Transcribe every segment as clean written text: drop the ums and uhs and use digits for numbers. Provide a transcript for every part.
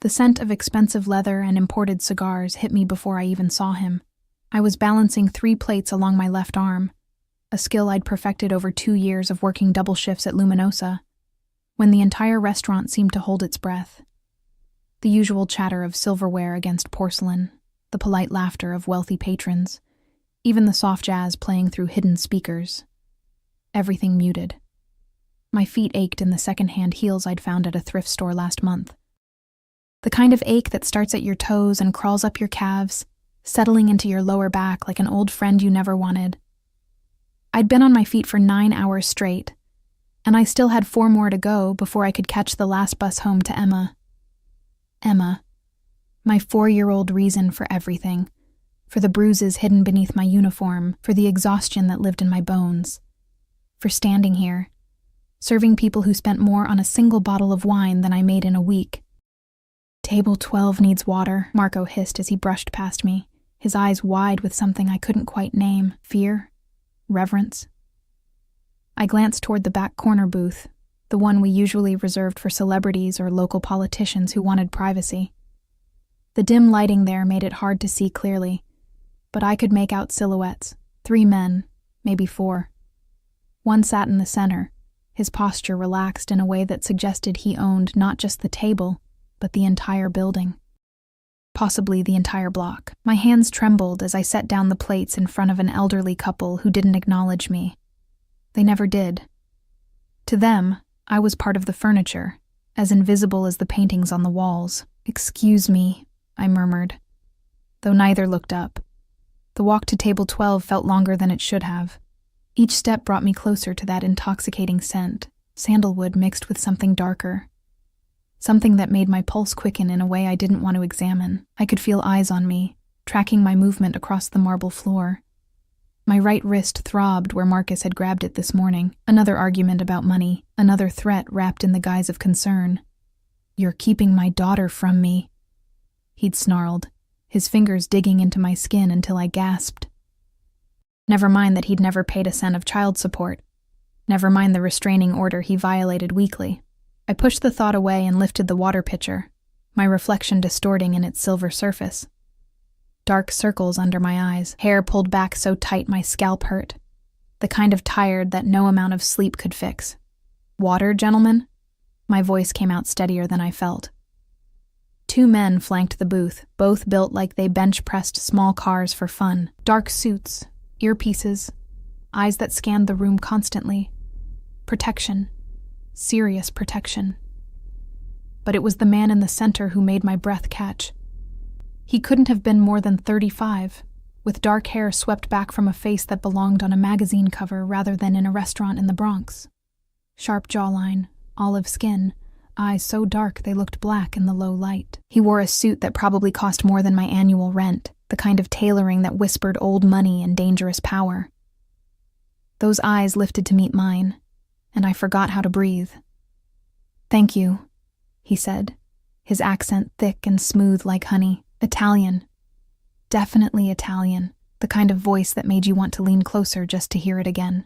The scent of expensive leather and imported cigars hit me before I even saw him. I was balancing 3 plates along my left arm, a skill I'd perfected over 2 years of working double shifts at Luminosa, when the entire restaurant seemed to hold its breath. The usual chatter of silverware against porcelain, the polite laughter of wealthy patrons, even the soft jazz playing through hidden speakers. Everything muted. My feet ached in the second-hand heels I'd found at a thrift store last month. The kind of ache that starts at your toes and crawls up your calves, settling into your lower back like an old friend you never wanted. I'd been on my feet for 9 hours straight, and I still had 4 more to go before I could catch the last bus home to Emma. Emma, my 4-year-old reason for everything, for the bruises hidden beneath my uniform, for the exhaustion that lived in my bones, for standing here, serving people who spent more on a single bottle of wine than I made in a week. Table 12 needs water, Marco hissed as he brushed past me, his eyes wide with something I couldn't quite name. Fear? Reverence? I glanced toward the back corner booth, the one we usually reserved for celebrities or local politicians who wanted privacy. The dim lighting there made it hard to see clearly, but I could make out silhouettes, 3 men, maybe 4. One sat in the center, his posture relaxed in a way that suggested he owned not just the table, but the entire building. Possibly the entire block. My hands trembled as I set down the plates in front of an elderly couple who didn't acknowledge me. They never did. To them, I was part of the furniture, as invisible as the paintings on the walls. "Excuse me," I murmured, though neither looked up. The walk to table 12 felt longer than it should have. Each step brought me closer to that intoxicating scent, sandalwood mixed with something darker. Something that made my pulse quicken in a way I didn't want to examine. I could feel eyes on me, tracking my movement across the marble floor. My right wrist throbbed where Marcus had grabbed it this morning. Another argument about money, another threat wrapped in the guise of concern. "You're keeping my daughter from me," he'd snarled, his fingers digging into my skin until I gasped. Never mind that he'd never paid a cent of child support. Never mind the restraining order he violated weekly. I pushed the thought away and lifted the water pitcher, my reflection distorting in its silver surface. Dark circles under my eyes, hair pulled back so tight my scalp hurt. The kind of tired that no amount of sleep could fix. "Water, gentlemen?" My voice came out steadier than I felt. 2 men flanked the booth, both built like they bench-pressed small cars for fun. Dark suits, earpieces, eyes that scanned the room constantly. Protection. Serious protection. But it was the man in the center who made my breath catch. He couldn't have been more than 35, with dark hair swept back from a face that belonged on a magazine cover rather than in a restaurant in the Bronx. Sharp jawline, olive skin, eyes so dark they looked black in the low light. He wore a suit that probably cost more than my annual rent, the kind of tailoring that whispered old money and dangerous power. Those eyes lifted to meet mine, and I forgot how to breathe. "Thank you," he said, his accent thick and smooth like honey. Italian. Definitely Italian, the kind of voice that made you want to lean closer just to hear it again.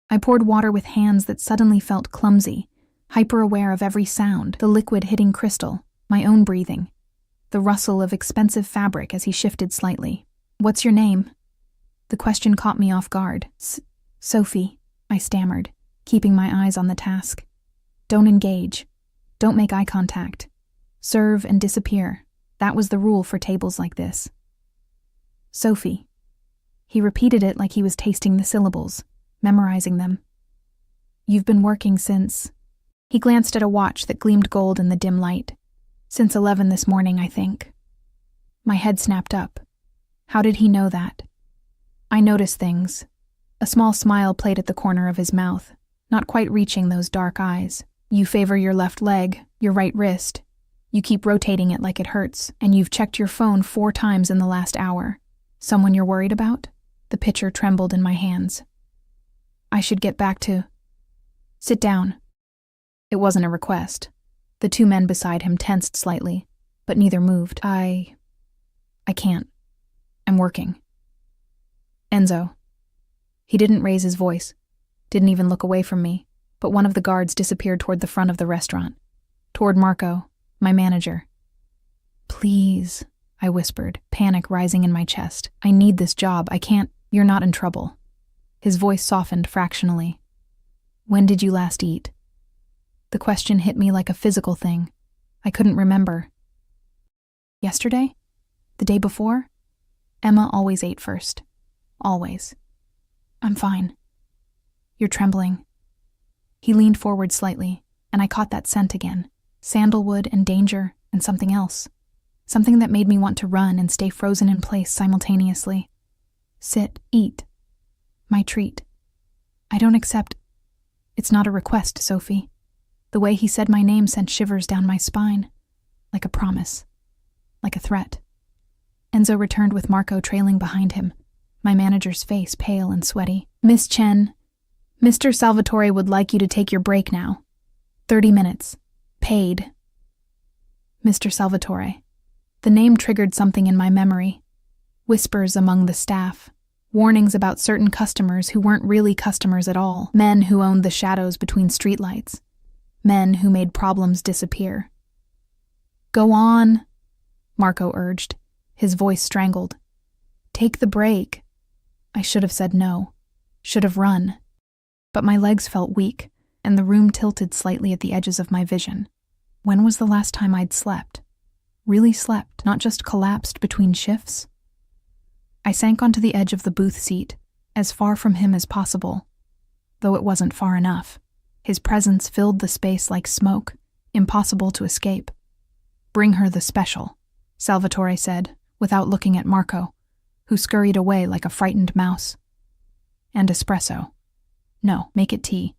I poured water with hands that suddenly felt clumsy, hyper-aware of every sound, the liquid hitting crystal, my own breathing, the rustle of expensive fabric as he shifted slightly. "What's your name?" The question caught me off guard. Sophie, I stammered, keeping my eyes on the task. "Don't engage. Don't make eye contact. Serve and disappear." That was the rule for tables like this. "Sophie." He repeated it like he was tasting the syllables, memorizing them. "You've been working since..." He glanced at a watch that gleamed gold in the dim light. "Since 11 this morning, I think." My head snapped up. How did he know that? I noticed things. A small smile played at the corner of his mouth, not quite reaching those dark eyes. "You favor your left leg, your right wrist. You keep rotating it like it hurts, and you've checked your phone 4 times in the last hour. Someone you're worried about?" The pitcher trembled in my hands. "I should get back to..." "Sit down." It wasn't a request. The 2 men beside him tensed slightly, but neither moved. I can't. I'm working." "Enzo." He didn't raise his voice, didn't even look away from me, but one of the guards disappeared toward the front of the restaurant, toward Marco, My manager. Please, I whispered, panic rising in my chest. I need this job. I can't. You're not in trouble. His voice softened fractionally. When did you last eat? The question hit me like a physical thing. I couldn't remember. Yesterday? The day before? Emma always ate first. Always. I'm fine. You're trembling. He leaned forward slightly, and I caught that scent again. Sandalwood and danger and something else. Something that made me want to run and stay frozen in place simultaneously. Sit, eat. My treat. I don't accept. It's not a request, Sophie. The way he said my name sent shivers down my spine. Like a promise. Like a threat. Enzo returned with Marco trailing behind him, my manager's face pale and sweaty. Miss Chen, Mr. Salvatore would like you to take your break now. 30 minutes. Paid. Mr. Salvatore. The name triggered something in my memory. Whispers among the staff. Warnings about certain customers who weren't really customers at all. Men who owned the shadows between streetlights. Men who made problems disappear. Go on, Marco urged, his voice strangled. Take the break. I should have said no. Should have run. But my legs felt weak, and the room tilted slightly at the edges of my vision. When was the last time I'd slept? Really slept, not just collapsed between shifts? I sank onto the edge of the booth seat, as far from him as possible, though it wasn't far enough. His presence filled the space like smoke, impossible to escape. Bring her the special, Salvatore said, without looking at Marco, who scurried away like a frightened mouse. And espresso. No, make it tea.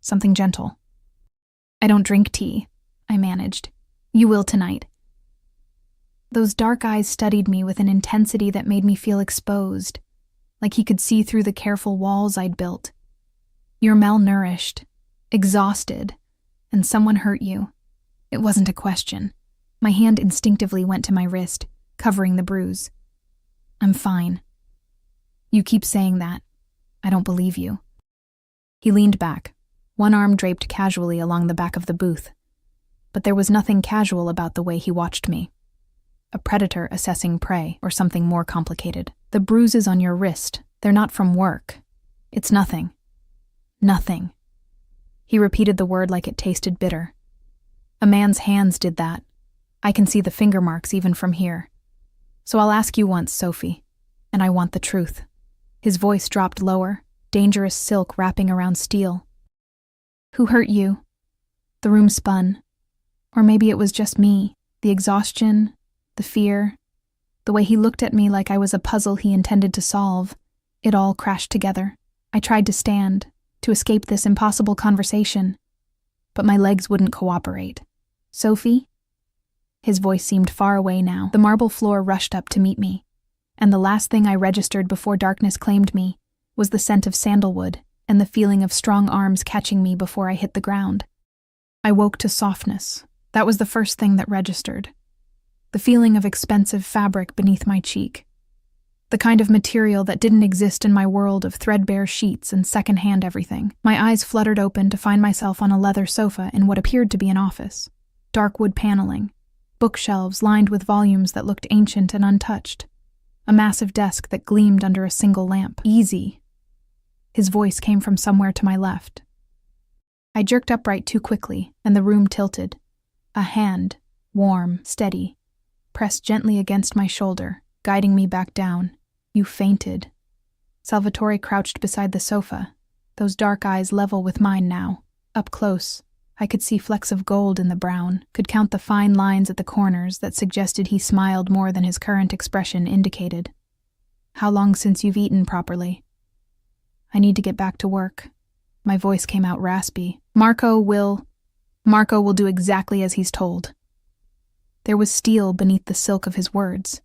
Something gentle. I don't drink tea, I managed. You will tonight. Those dark eyes studied me with an intensity that made me feel exposed, like he could see through the careful walls I'd built. You're malnourished, exhausted, and someone hurt you. It wasn't a question. My hand instinctively went to my wrist, covering the bruise. I'm fine. You keep saying that. I don't believe you. He leaned back, one arm draped casually along the back of the booth. But there was nothing casual about the way he watched me. A predator assessing prey, or something more complicated. The bruises on your wrist, they're not from work. It's nothing. Nothing. He repeated the word like it tasted bitter. A man's hands did that. I can see the finger marks even from here. So I'll ask you once, Sophie, and I want the truth. His voice dropped lower, dangerous silk wrapping around steel. Who hurt you? The room spun. Or maybe it was just me, the exhaustion, the fear, the way he looked at me like I was a puzzle he intended to solve. It all crashed together. I tried to stand, to escape this impossible conversation, but my legs wouldn't cooperate. Sophie? His voice seemed far away now. The marble floor rushed up to meet me, and the last thing I registered before darkness claimed me was the scent of sandalwood and the feeling of strong arms catching me before I hit the ground. I woke to softness. That was the first thing that registered. The feeling of expensive fabric beneath my cheek. The kind of material that didn't exist in my world of threadbare sheets and second-hand everything. My eyes fluttered open to find myself on a leather sofa in what appeared to be an office. Dark wood paneling. Bookshelves lined with volumes that looked ancient and untouched. A massive desk that gleamed under a single lamp. Easy. His voice came from somewhere to my left. I jerked upright too quickly, and the room tilted. A hand, warm, steady, pressed gently against my shoulder, guiding me back down. You fainted. Salvatore crouched beside the sofa, those dark eyes level with mine now. Up close, I could see flecks of gold in the brown, could count the fine lines at the corners that suggested he smiled more than his current expression indicated. How long since you've eaten properly? I need to get back to work. My voice came out raspy. Marco will do exactly as he's told. There was steel beneath the silk of his words.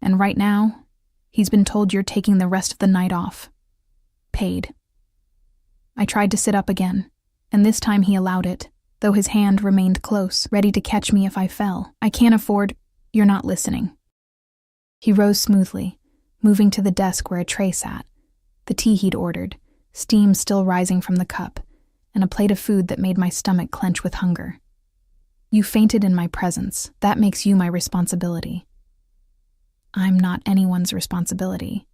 And right now, he's been told you're taking the rest of the night off. Paid. I tried to sit up again, and this time he allowed it, though his hand remained close, ready to catch me if I fell. I can't afford. You're not listening. He rose smoothly, moving to the desk where a tray sat, the tea he'd ordered, steam still rising from the cup, and a plate of food that made my stomach clench with hunger. You fainted in my presence. That makes you my responsibility. I'm not anyone's responsibility.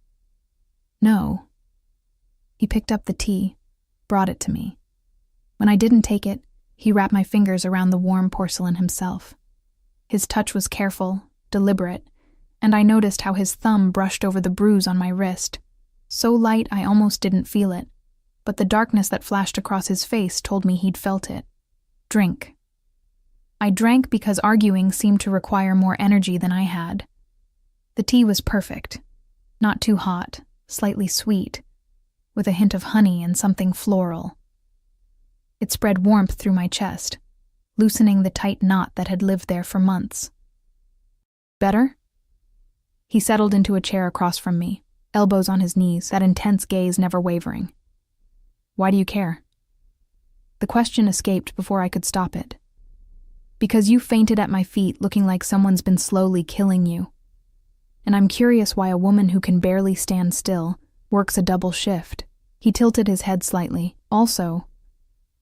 No. He picked up the tea, brought it to me. When I didn't take it, he wrapped my fingers around the warm porcelain himself. His touch was careful, deliberate, and I noticed how his thumb brushed over the bruise on my wrist. So light I almost didn't feel it, but the darkness that flashed across his face told me he'd felt it. Drink. I drank because arguing seemed to require more energy than I had. The tea was perfect. Not too hot, slightly sweet, with a hint of honey and something floral. It spread warmth through my chest, loosening the tight knot that had lived there for months. Better? He settled into a chair across from me, elbows on his knees, that intense gaze never wavering. Why do you care? The question escaped before I could stop it. Because you fainted at my feet looking like someone's been slowly killing you. And I'm curious why a woman who can barely stand still works a double shift. He tilted his head slightly. Also,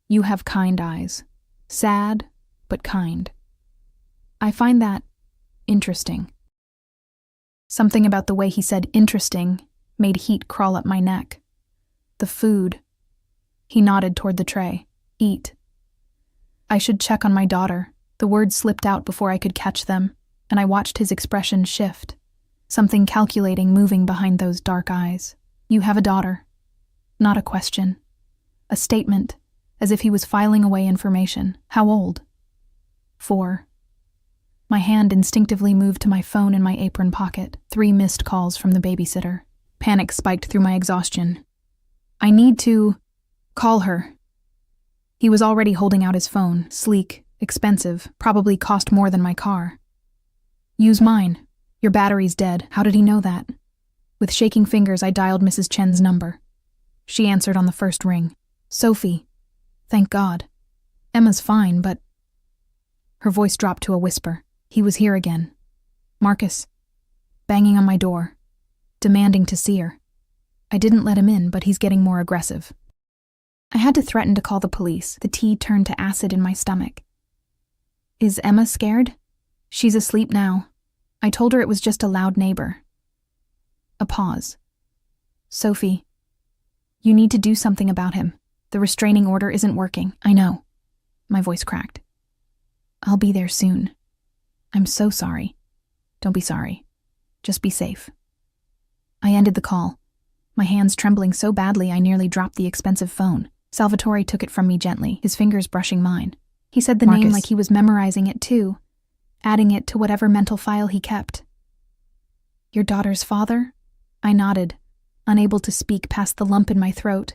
you have kind eyes. Sad, but kind. I find that interesting. Something about the way he said interesting made heat crawl up my neck. The food. He nodded toward the tray. Eat. I should check on my daughter. The words slipped out before I could catch them, and I watched his expression shift. Something calculating moving behind those dark eyes. You have a daughter. Not a question. A statement, as if he was filing away information. How old? 4. My hand instinctively moved to my phone in my apron pocket. 3 missed calls from the babysitter. Panic spiked through my exhaustion. I need to call her. He was already holding out his phone, sleek, expensive, probably cost more than my car. Use mine. Your battery's dead. How did he know that? With shaking fingers, I dialed Mrs. Chen's number. She answered on the first ring. Sophie. Thank God. Emma's fine, but... Her voice dropped to a whisper. He was here again. Marcus. Banging on my door. Demanding to see her. I didn't let him in, but he's getting more aggressive. I had to threaten to call the police. The tea turned to acid in my stomach. Is Emma scared? She's asleep now. I told her it was just a loud neighbor. A pause. Sophie, you need to do something about him. The restraining order isn't working. I know. My voice cracked. I'll be there soon. I'm so sorry. Don't be sorry. Just be safe. I ended the call, my hands trembling so badly I nearly dropped the expensive phone. Salvatore took it from me gently, his fingers brushing mine. He said the name like he was memorizing it too, adding it to whatever mental file he kept. Your daughter's father? I nodded, unable to speak past the lump in my throat.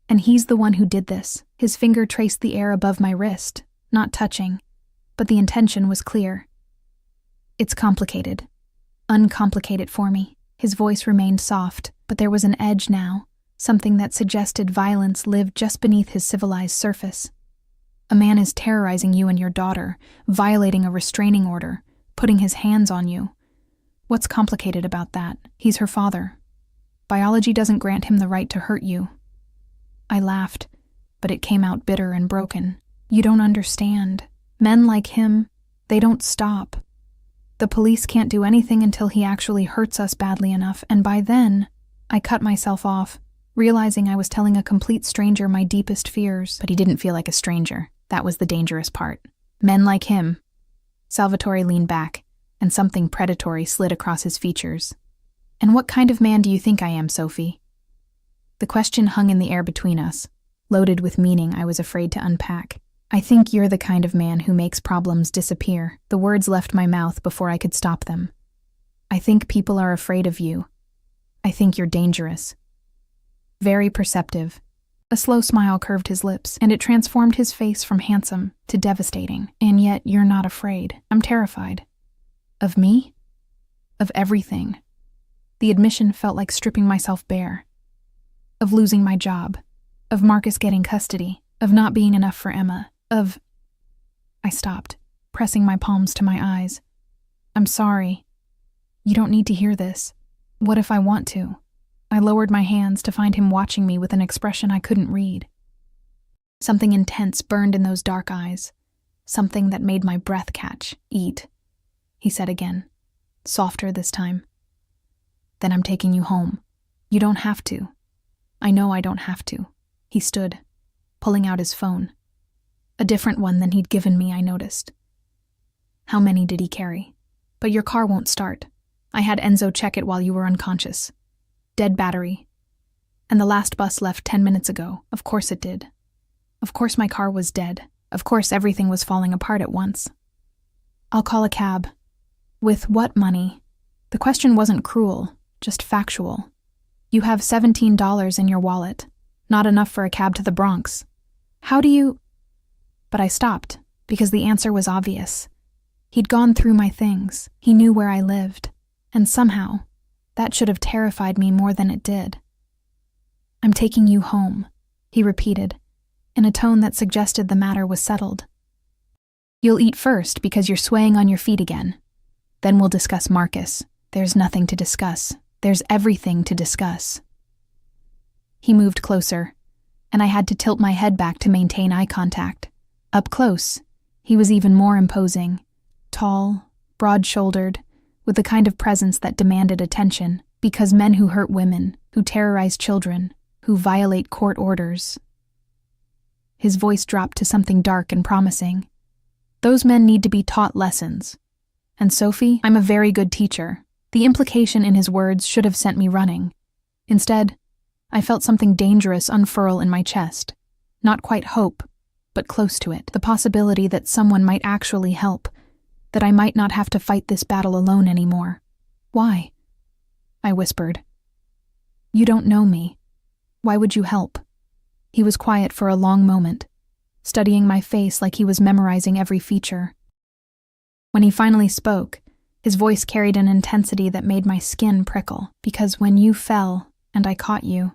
And he's the one who did this. His finger traced the air above my wrist, not touching, but the intention was clear. It's complicated. Uncomplicate it for me. His voice remained soft, but there was an edge now, something that suggested violence lived just beneath his civilized surface. A man is terrorizing you and your daughter, violating a restraining order, putting his hands on you. What's complicated about that? He's her father. Biology doesn't grant him the right to hurt you. I laughed, but it came out bitter and broken. You don't understand. Men like him, they don't stop. The police can't do anything until he actually hurts us badly enough, and by then, I cut myself off, realizing I was telling a complete stranger my deepest fears. But he didn't feel like a stranger. That was the dangerous part. Men like him. Salvatore leaned back, and something predatory slid across his features. And what kind of man do you think I am, Sophie? The question hung in the air between us, loaded with meaning I was afraid to unpack. I think you're the kind of man who makes problems disappear. The words left my mouth before I could stop them. I think people are afraid of you. I think you're dangerous. Very perceptive. A slow smile curved his lips, and it transformed his face from handsome to devastating. And yet you're not afraid. I'm terrified. Of me? Of everything. The admission felt like stripping myself bare. Of losing my job. Of Marcus getting custody. Of not being enough for Emma. Of... I stopped, pressing my palms to my eyes. I'm sorry. You don't need to hear this. What if I want to? I lowered my hands to find him watching me with an expression I couldn't read. Something intense burned in those dark eyes. Something that made my breath catch. Eat, he said again, softer this time. Then I'm taking you home. You don't have to. I know I don't have to. He stood, pulling out his phone. A different one than he'd given me, I noticed. How many did he carry? But your car won't start. I had Enzo check it while you were unconscious. Dead battery. And the last bus left 10 minutes ago. Of course it did. Of course my car was dead. Of course everything was falling apart at once. I'll call a cab. With what money? The question wasn't cruel, just factual. You have $17 in your wallet. Not enough for a cab to the Bronx. How do you... But I stopped, because the answer was obvious. He'd gone through my things. He knew where I lived. And somehow, that should have terrified me more than it did. I'm taking you home, he repeated, in a tone that suggested the matter was settled. You'll eat first because you're swaying on your feet again. Then we'll discuss Marcus. There's nothing to discuss. There's everything to discuss. He moved closer, and I had to tilt my head back to maintain eye contact. Up close, he was even more imposing. Tall, broad-shouldered, with the kind of presence that demanded attention, because men who hurt women, who terrorize children, who violate court orders. His voice dropped to something dark and promising. Those men need to be taught lessons. And Sophie, I'm a very good teacher. The implication in his words should have sent me running. Instead, I felt something dangerous unfurl in my chest. Not quite hope, but close to it. The possibility that someone might actually help, that I might not have to fight this battle alone anymore. Why? I whispered. You don't know me. Why would you help? He was quiet for a long moment, studying my face like he was memorizing every feature. When he finally spoke, his voice carried an intensity that made my skin prickle, because when you fell and I caught you,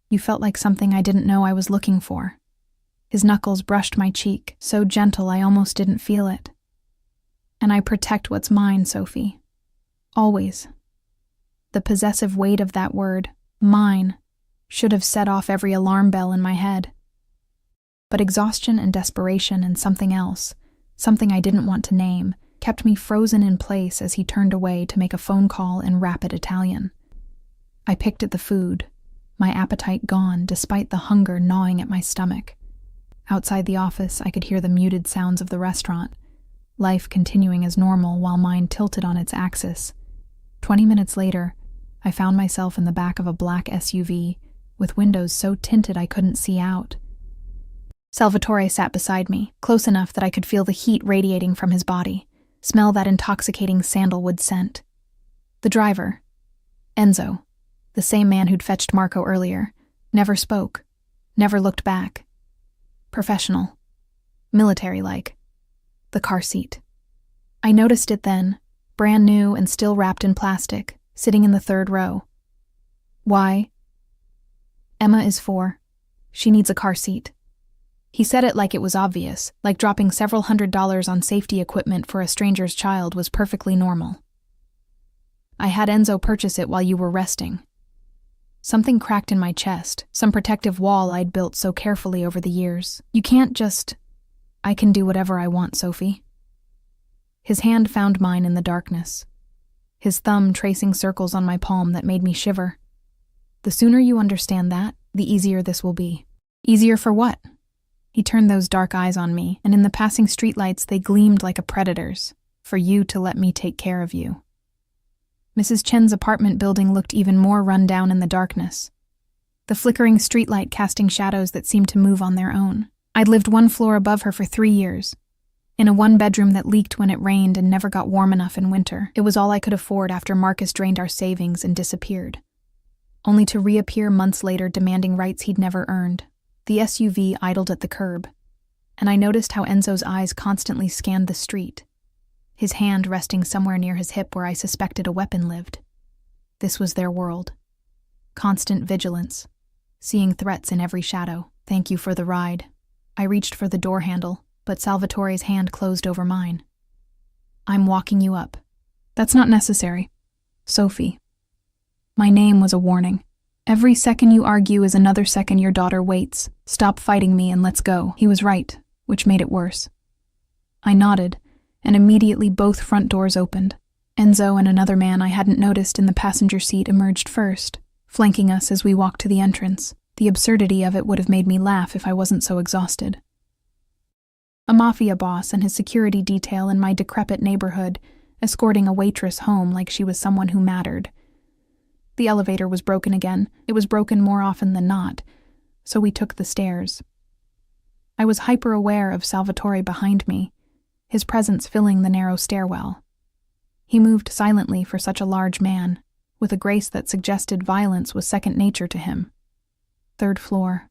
you felt like something I didn't know I was looking for. His knuckles brushed my cheek, so gentle I almost didn't feel it. And I protect what's mine, Sophie. Always. The possessive weight of that word, mine, should have set off every alarm bell in my head. But exhaustion and desperation and something else, something I didn't want to name, kept me frozen in place as he turned away to make a phone call in rapid Italian. I picked at the food, my appetite gone despite the hunger gnawing at my stomach. Outside the office, I could hear the muted sounds of the restaurant, life continuing as normal while mine tilted on its axis. 20 minutes later, I found myself in the back of a black SUV, with windows so tinted I couldn't see out. Salvatore sat beside me, close enough that I could feel the heat radiating from his body, smell that intoxicating sandalwood scent. The driver, Enzo, the same man who'd fetched Marco earlier, never spoke, never looked back. Professional. Military-like. The car seat. I noticed it then, brand new and still wrapped in plastic, sitting in the third row. Why? Emma is 4. She needs a car seat. He said it like it was obvious, like dropping several $100s on safety equipment for a stranger's child was perfectly normal. I had Enzo purchase it while you were resting. Something cracked in my chest, some protective wall I'd built so carefully over the years. You can't just... I can do whatever I want, Sophie. His hand found mine in the darkness, his thumb tracing circles on my palm that made me shiver. The sooner you understand that, the easier this will be. Easier for what? He turned those dark eyes on me, and in the passing streetlights they gleamed like a predator's. For you to let me take care of you. Mrs. Chen's apartment building looked even more run down in the darkness, the flickering streetlight casting shadows that seemed to move on their own. I'd lived 1 floor above her for 3 years, in a 1-bedroom that leaked when it rained and never got warm enough in winter. It was all I could afford after Marcus drained our savings and disappeared, only to reappear months later demanding rights he'd never earned. The SUV idled at the curb, and I noticed how Enzo's eyes constantly scanned the street, his hand resting somewhere near his hip where I suspected a weapon lived. This was their world. Constant vigilance, seeing threats in every shadow. Thank you for the ride. I reached for the door handle, but Salvatore's hand closed over mine. I'm walking you up. That's not necessary. Sophie. My name was a warning. Every second you argue is another second your daughter waits. Stop fighting me and let's go. He was right, which made it worse. I nodded, and immediately both front doors opened. Enzo and another man I hadn't noticed in the passenger seat emerged first, flanking us as we walked to the entrance. The absurdity of it would have made me laugh if I wasn't so exhausted. A Mafia boss and his security detail in my decrepit neighborhood, escorting a waitress home like she was someone who mattered. The elevator was broken again. It was broken more often than not, so we took the stairs. I was hyper-aware of Salvatore behind me, his presence filling the narrow stairwell. He moved silently for such a large man, with a grace that suggested violence was second nature to him. "Third floor,"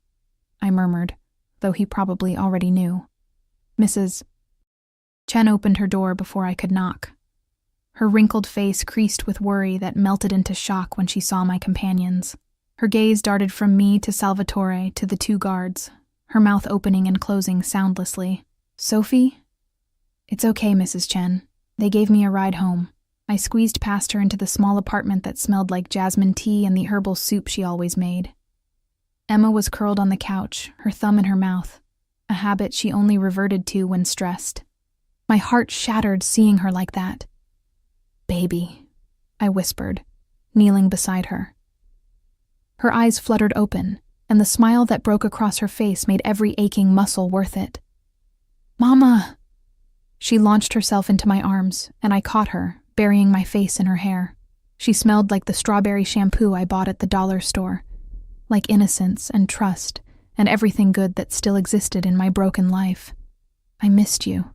I murmured, though he probably already knew. "Mrs. Chen opened her door before I could knock. Her wrinkled face creased with worry that melted into shock when she saw my companions. Her gaze darted from me to Salvatore to the two guards, her mouth opening and closing soundlessly. "Sophie?" "It's okay, Mrs. Chen. They gave me a ride home." I squeezed past her into the small apartment that smelled like jasmine tea and the herbal soup she always made. Emma was curled on the couch, her thumb in her mouth, a habit she only reverted to when stressed. My heart shattered seeing her like that. "Baby," I whispered, kneeling beside her. Her eyes fluttered open, and the smile that broke across her face made every aching muscle worth it. "Mama!" She launched herself into my arms, and I caught her, burying my face in her hair. She smelled like the strawberry shampoo I bought at the dollar store, like innocence and trust and everything good that still existed in my broken life. "I missed you,"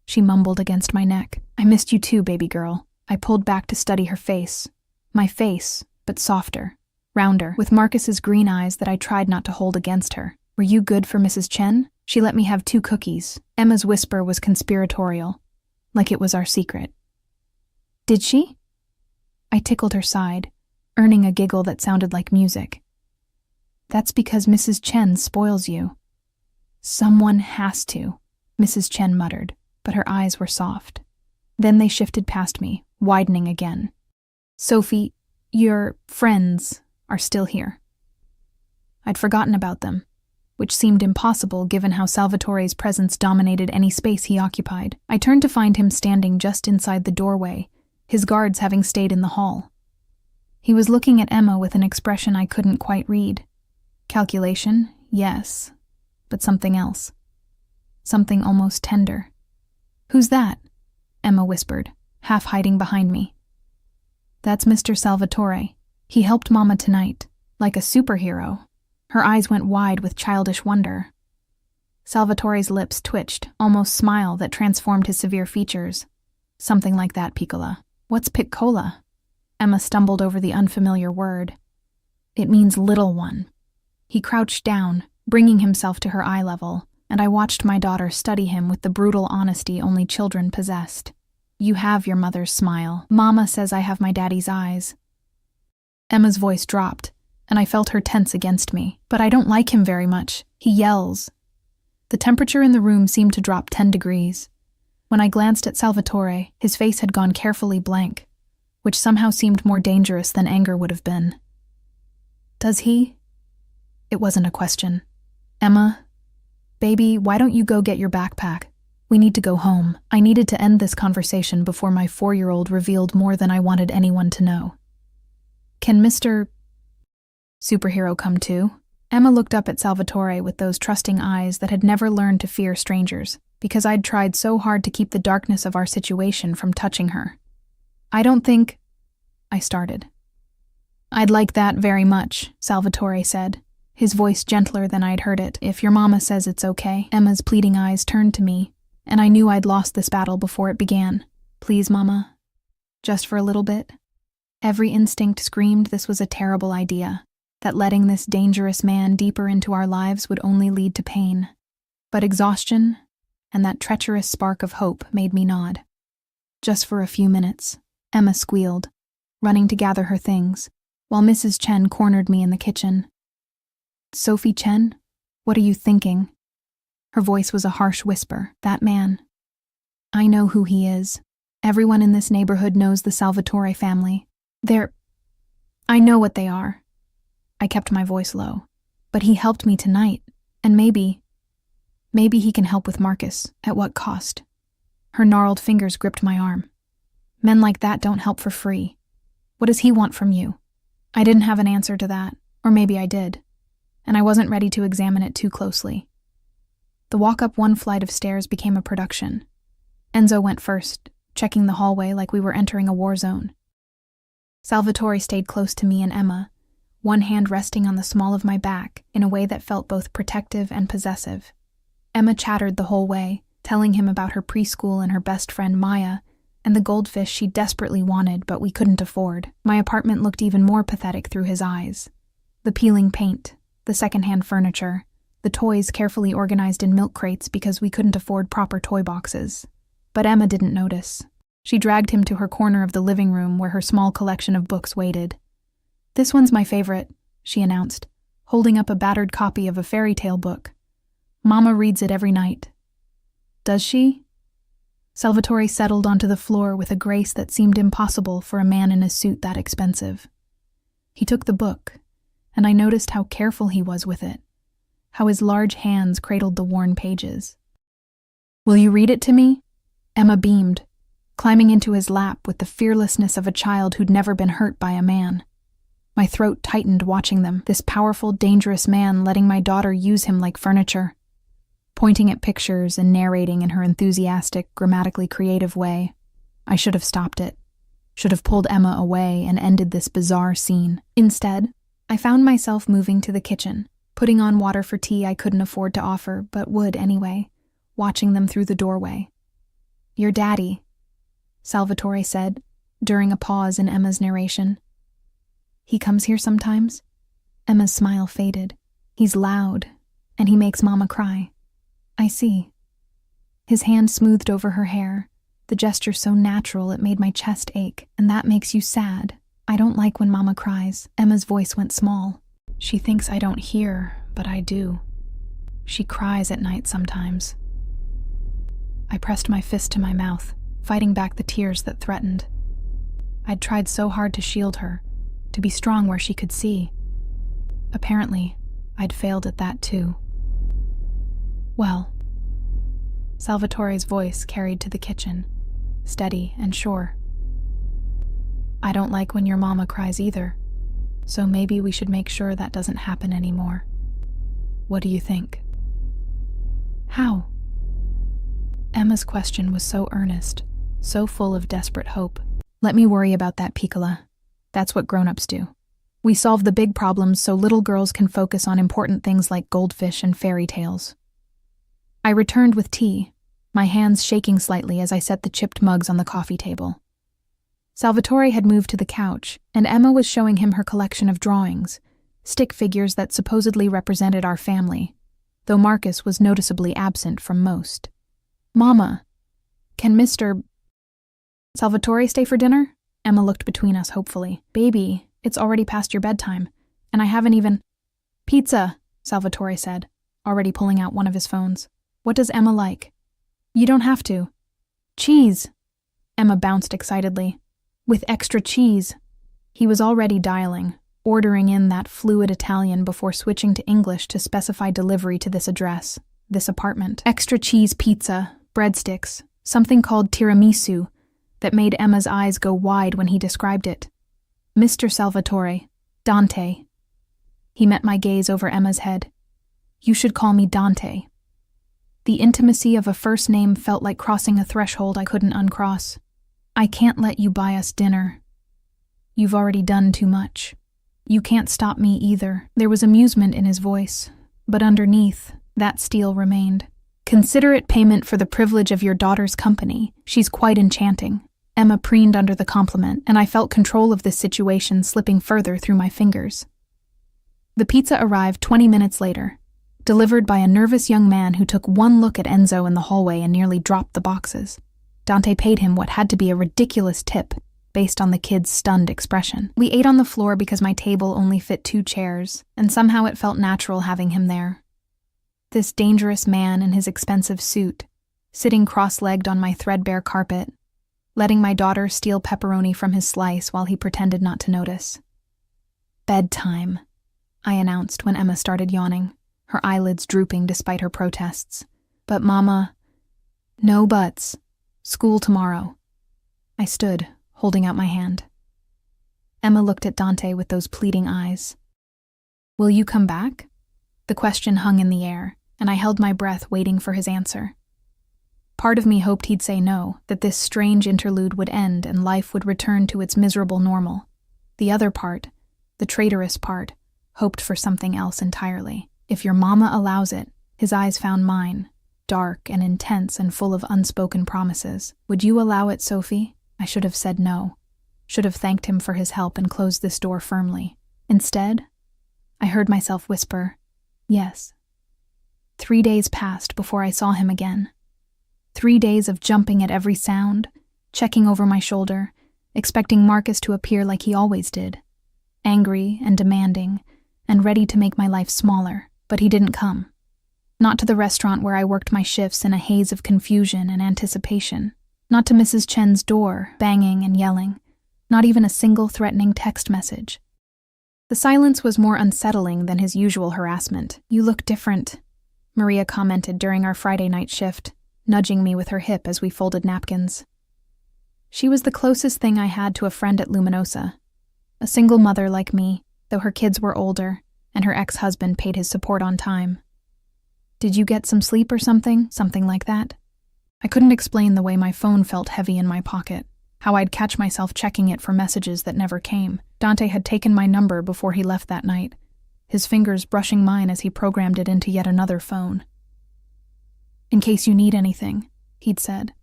she mumbled against my neck. "I missed you too, baby girl." I pulled back to study her face. My face, but softer, rounder, with Marcus's green eyes that I tried not to hold against her. "Were you good for Mrs. Chen?" She let me have 2 cookies. Emma's whisper was conspiratorial, like it was our secret. "Did she?" I tickled her side, earning a giggle that sounded like music. "That's because Mrs. Chen spoils you." "Someone has to," Mrs. Chen muttered, but her eyes were soft. Then they shifted past me, widening again. "Sophie, your friends are still here." I'd forgotten about them, which seemed impossible given how Salvatore's presence dominated any space he occupied. I turned to find him standing just inside the doorway, his guards having stayed in the hall. He was looking at Emma with an expression I couldn't quite read. Calculation, yes, but something else. Something almost tender. "Who's that?" Emma whispered, half hiding behind me. "That's Mr. Salvatore. He helped Mama tonight, like a superhero." Her eyes went wide with childish wonder. Salvatore's lips twitched, almost smile that transformed his severe features. "Something like that, Piccola." "What's Piccola?" Emma stumbled over the unfamiliar word. "It means little one." He crouched down, bringing himself to her eye level, and I watched my daughter study him with the brutal honesty only children possessed. "You have your mother's smile. Mama says I have my daddy's eyes." Emma's voice dropped, and I felt her tense against me. "But I don't like him very much. He yells." The temperature in the room seemed to drop 10 degrees. When I glanced at Salvatore, his face had gone carefully blank, which somehow seemed more dangerous than anger would have been. "Does he?" It wasn't a question. "Emma, baby, why don't you go get your backpack? We need to go home." I needed to end this conversation before my 4-year-old revealed more than I wanted anyone to know. "Can Mr. Superhero come too?" Emma looked up at Salvatore with those trusting eyes that had never learned to fear strangers, because I'd tried so hard to keep the darkness of our situation from touching her. "I don't think—" I started. "I'd like that very much," Salvatore said, his voice gentler than I'd heard it. "If your mama says it's okay." Emma's pleading eyes turned to me, and I knew I'd lost this battle before it began. "Please, Mama. Just for a little bit." Every instinct screamed this was a terrible idea, that letting this dangerous man deeper into our lives would only lead to pain. But exhaustion and that treacherous spark of hope made me nod. "Just for a few minutes," Emma squealed, running to gather her things, while Mrs. Chen cornered me in the kitchen. "Sophie Chen, what are you thinking?" Her voice was a harsh whisper. "That man. I know who he is. Everyone in this neighborhood knows the Salvatore family. I know what they are." I kept my voice low. "But he helped me tonight, and maybe he can help with Marcus. At what cost?" Her gnarled fingers gripped my arm. Men like that don't help for free. What does he want from you? I didn't have an answer to that, or maybe I did, and I wasn't ready to examine it too closely. The walk up one flight of stairs became a production. Enzo went first, checking the hallway like we were entering a war zone. Salvatore stayed close to me and Emma, one hand resting on the small of my back in a way that felt both protective and possessive. Emma chattered the whole way, telling him about her preschool and her best friend Maya, and the goldfish she desperately wanted but we couldn't afford. My apartment looked even more pathetic through his eyes. The peeling paint, the secondhand furniture, the toys carefully organized in milk crates because we couldn't afford proper toy boxes. But Emma didn't notice. She dragged him to her corner of the living room where her small collection of books waited. "This one's my favorite," she announced, holding up a battered copy of a fairy tale book. "Mama reads it every night." "Does she?" Salvatore settled onto the floor with a grace that seemed impossible for a man in a suit that expensive. He took the book, and I noticed how careful he was with it, how his large hands cradled the worn pages. "Will you read it to me?" Emma beamed, climbing into his lap with the fearlessness of a child who'd never been hurt by a man. My throat tightened watching them, this powerful, dangerous man letting my daughter use him like furniture. Pointing at pictures and narrating in her enthusiastic, grammatically creative way. I should have stopped it. Should have pulled Emma away and ended this bizarre scene. Instead, I found myself moving to the kitchen, putting on water for tea I couldn't afford to offer, but would anyway, watching them through the doorway. "Your daddy," Salvatore said, during a pause in Emma's narration. "He comes here sometimes?" Emma's smile faded. "He's loud, and he makes Mama cry." "I see." His hand smoothed over her hair, the gesture so natural it made my chest ache. "And that makes you sad." "I don't like when Mama cries." Emma's voice went small. "She thinks I don't hear, but I do. She cries at night sometimes." I pressed my fist to my mouth, fighting back the tears that threatened. I'd tried so hard to shield her, to be strong where she could see. Apparently, I'd failed at that too. "Well," Salvatore's voice carried to the kitchen, steady and sure. "I don't like when your mama cries either, so maybe we should make sure that doesn't happen anymore. What do you think?" "How?" Emma's question was so earnest, so full of desperate hope. "Let me worry about that, Piccola. That's what grown-ups do. We solve the big problems so little girls can focus on important things like goldfish and fairy tales." I returned with tea, my hands shaking slightly as I set the chipped mugs on the coffee table. Salvatore had moved to the couch, and Emma was showing him her collection of drawings, stick figures that supposedly represented our family, though Marcus was noticeably absent from most. "Mama, can Mr. Salvatore stay for dinner?" Emma looked between us hopefully. "Baby, it's already past your bedtime, and I haven't even—" "Pizza," Salvatore said, already pulling out one of his phones. "What does Emma like?" "You don't have to." "Cheese," Emma bounced excitedly. "With extra cheese." He was already dialing, ordering in that fluid Italian before switching to English to specify delivery to this address, this apartment. Extra cheese pizza, breadsticks, something called tiramisu, that made Emma's eyes go wide when he described it. "Mr. Salvatore, Dante." He met my gaze over Emma's head. "You should call me Dante." The intimacy of a first name felt like crossing a threshold I couldn't uncross. "I can't let you buy us dinner. You've already done too much. You can't stop me either." There was amusement in his voice, but underneath, that steel remained. "Consider it payment for the privilege of your daughter's company. She's quite enchanting." Emma preened under the compliment, and I felt control of this situation slipping further through my fingers. The pizza arrived 20 minutes later, delivered by a nervous young man who took one look at Enzo in the hallway and nearly dropped the boxes. Dante paid him what had to be a ridiculous tip, based on the kid's stunned expression. We ate on the floor because my table only fit 2 chairs, and somehow it felt natural having him there. This dangerous man in his expensive suit, sitting cross-legged on my threadbare carpet, letting my daughter steal pepperoni from his slice while he pretended not to notice. "Bedtime," I announced when Emma started yawning, her eyelids drooping despite her protests. "But Mama—" "No buts," School tomorrow. I stood, holding out my hand. Emma looked at Dante with those pleading eyes. Will you come back? The question hung in the air, and I held my breath waiting for his answer. Part of me hoped he'd say no, that this strange interlude would end and life would return to its miserable normal. The other part, the traitorous part, hoped for something else entirely. If your mama allows it, his eyes found mine, dark and intense and full of unspoken promises. Would you allow it, Sophie? I should have said no, should have thanked him for his help and closed this door firmly. Instead, I heard myself whisper, yes. 3 days passed before I saw him again. 3 days of jumping at every sound, checking over my shoulder, expecting Marcus to appear like he always did, angry and demanding, and ready to make my life smaller, but he didn't come. Not to the restaurant where I worked my shifts in a haze of confusion and anticipation. Not to Mrs. Chen's door, banging and yelling. Not even a single threatening text message. The silence was more unsettling than his usual harassment. You look different, Maria commented during our Friday night shift, nudging me with her hip as we folded napkins. She was the closest thing I had to a friend at Luminosa. A single mother like me, though her kids were older, and her ex-husband paid his support on time. Did you get some sleep or something? Something like that? I couldn't explain the way my phone felt heavy in my pocket, how I'd catch myself checking it for messages that never came. Dante had taken my number before he left that night, his fingers brushing mine as he programmed it into yet another phone. In case you need anything, he'd said,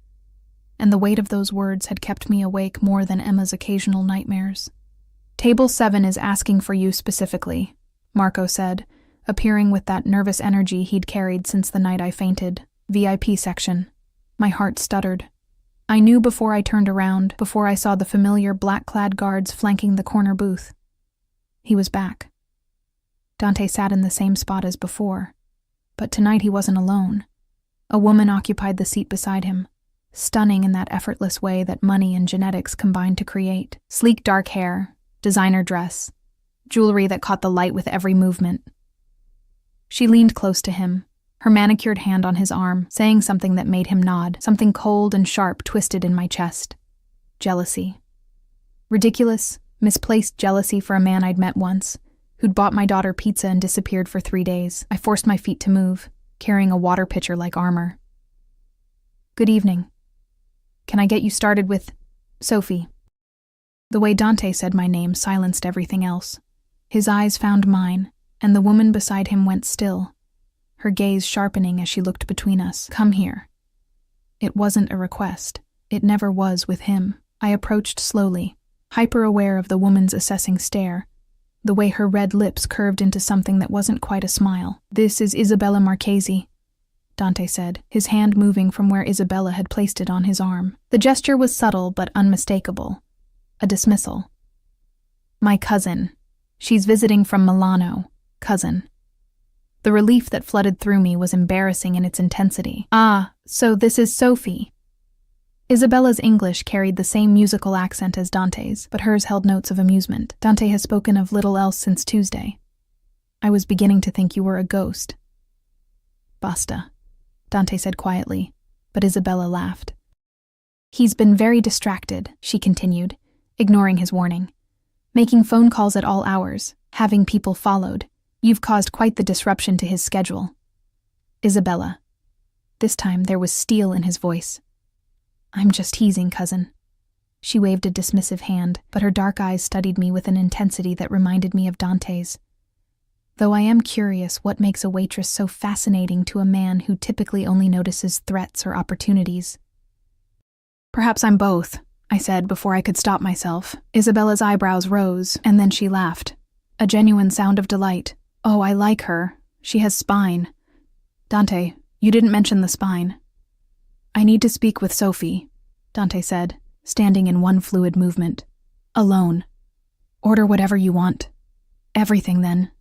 and the weight of those words had kept me awake more than Emma's occasional nightmares. Table 7 is asking for you specifically, Marco said, appearing with that nervous energy he'd carried since the night I fainted. VIP section. My heart stuttered. I knew before I turned around, before I saw the familiar black-clad guards flanking the corner booth. He was back. Dante sat in the same spot as before, but tonight he wasn't alone. A woman occupied the seat beside him, stunning in that effortless way that money and genetics combined to create. Sleek dark hair, designer dress, jewelry that caught the light with every movement. She leaned close to him, her manicured hand on his arm, saying something that made him nod, something cold and sharp twisted in my chest. Jealousy. Ridiculous, misplaced jealousy for a man I'd met once, who'd bought my daughter pizza and disappeared for 3 days. I forced my feet to move, carrying a water pitcher like armor. Good evening. Can I get you started with Sophie? The way Dante said my name silenced everything else. His eyes found mine, and the woman beside him went still, her gaze sharpening as she looked between us. Come here. It wasn't a request. It never was with him. I approached slowly, hyper-aware of the woman's assessing stare, the way her red lips curved into something that wasn't quite a smile. This is Isabella Marchesi, Dante said, his hand moving from where Isabella had placed it on his arm. The gesture was subtle but unmistakable. A dismissal. My cousin. She's visiting from Milano. Cousin. The relief that flooded through me was embarrassing in its intensity. Ah, so this is Sophie. Isabella's English carried the same musical accent as Dante's, but hers held notes of amusement. Dante has spoken of little else since Tuesday. I was beginning to think you were a ghost. Basta, Dante said quietly, but Isabella laughed. He's been very distracted, she continued, ignoring his warning. Making phone calls at all hours, having people followed. You've caused quite the disruption to his schedule. Isabella. This time there was steel in his voice. I'm just teasing, cousin. She waved a dismissive hand, but her dark eyes studied me with an intensity that reminded me of Dante's. Though I am curious what makes a waitress so fascinating to a man who typically only notices threats or opportunities. Perhaps I'm both, I said before I could stop myself. Isabella's eyebrows rose, and then she laughed. A genuine sound of delight. Oh, I like her. She has spine. Dante, you didn't mention the spine. I need to speak with Sophie, Dante said, standing in one fluid movement. Alone. Order whatever you want. Everything, then,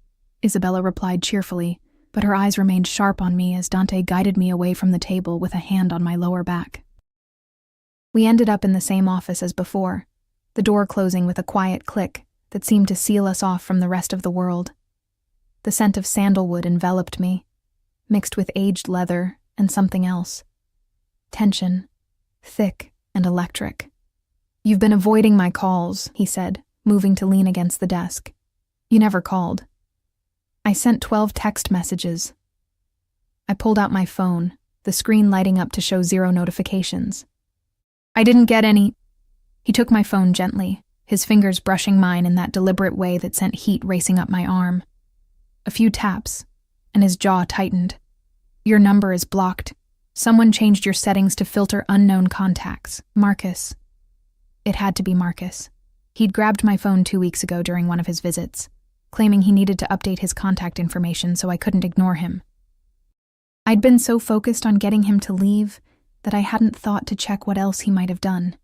Isabella replied cheerfully, but her eyes remained sharp on me as Dante guided me away from the table with a hand on my lower back. We ended up in the same office as before, the door closing with a quiet click that seemed to seal us off from the rest of the world. The scent of sandalwood enveloped me, mixed with aged leather and something else. Tension. thick and electric. "You've been avoiding my calls," he said, moving to lean against the desk. "You never called." "I sent 12 text messages." I pulled out my phone, the screen lighting up to show 0 notifications. "I didn't get any." He took my phone gently, his fingers brushing mine in that deliberate way that sent heat racing up my arm. A few taps, and his jaw tightened. "Your number is blocked. Someone changed your settings to filter unknown contacts. Marcus." It had to be Marcus. He'd grabbed my phone 2 weeks ago during one of his visits, claiming he needed to update his contact information so I couldn't ignore him. I'd been so focused on getting him to leave that I hadn't thought to check what else he might have done.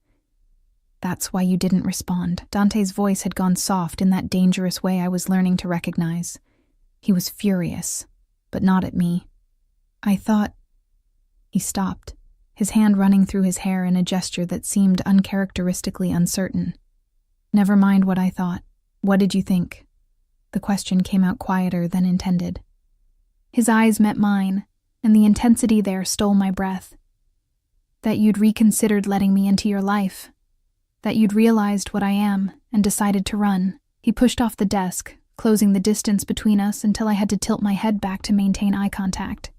"That's why you didn't respond." Dante's voice had gone soft in that dangerous way I was learning to recognize. He was furious, but not at me. "I thought—" He stopped, his hand running through his hair in a gesture that seemed uncharacteristically uncertain. "Never mind what I thought. What did you think?" The question came out quieter than intended. His eyes met mine, and the intensity there stole my breath. "That you'd reconsidered letting me into your life. That you'd realized what I am and decided to run." He pushed off the desk, closing the distance between us until I had to tilt my head back to maintain eye contact.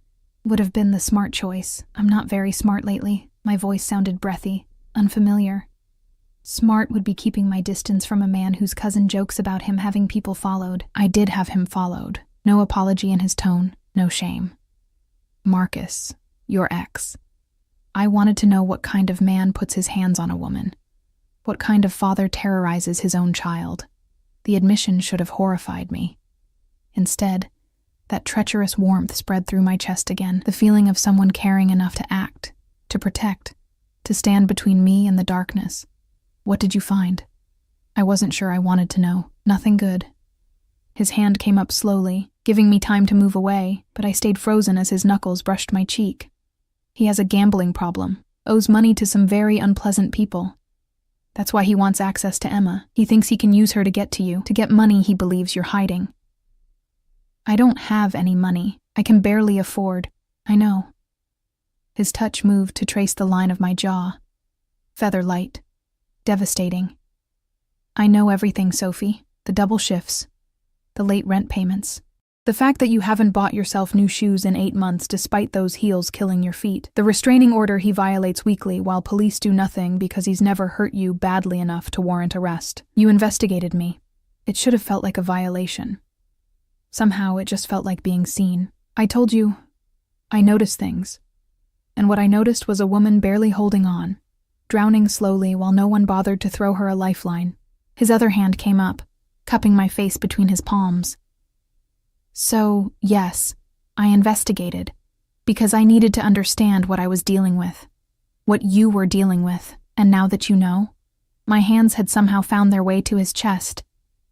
"Would have been the smart choice. I'm not very smart lately." My voice sounded breathy, unfamiliar. Smart would be keeping my distance from a man whose cousin jokes about him having people followed. I did have him followed. No apology in his tone, no shame. "Marcus, your ex. I wanted to know what kind of man puts his hands on a woman. What kind of father terrorizes his own child. The admission should have horrified me. Instead, that treacherous warmth spread through my chest again, the feeling of someone caring enough to act, to protect, to stand between me and the darkness. "What did you find?" I wasn't sure I wanted to know. "Nothing good." His hand came up slowly, giving me time to move away, but I stayed frozen as his knuckles brushed my cheek. "He has a gambling problem, owes money to some very unpleasant people. That's why he wants access to Emma. He thinks he can use her to get to you, to get money he believes you're hiding." "I don't have any money. I can barely afford." "I know." His touch moved to trace the line of my jaw. Feather light. Devastating. "I know everything, Sophie. The double shifts. The late rent payments. The fact that you haven't bought yourself new shoes in 8 months despite those heels killing your feet. The restraining order he violates weekly while police do nothing because he's never hurt you badly enough to warrant arrest. You investigated me. It should have felt like a violation. Somehow it just felt like being seen. I told you, I noticed things. And what I noticed was a woman barely holding on, drowning slowly while no one bothered to throw her a lifeline. His other hand came up, cupping my face between his palms. "So, yes, I investigated, because I needed to understand what I was dealing with, what you were dealing with, and now that you know." My hands had somehow found their way to his chest,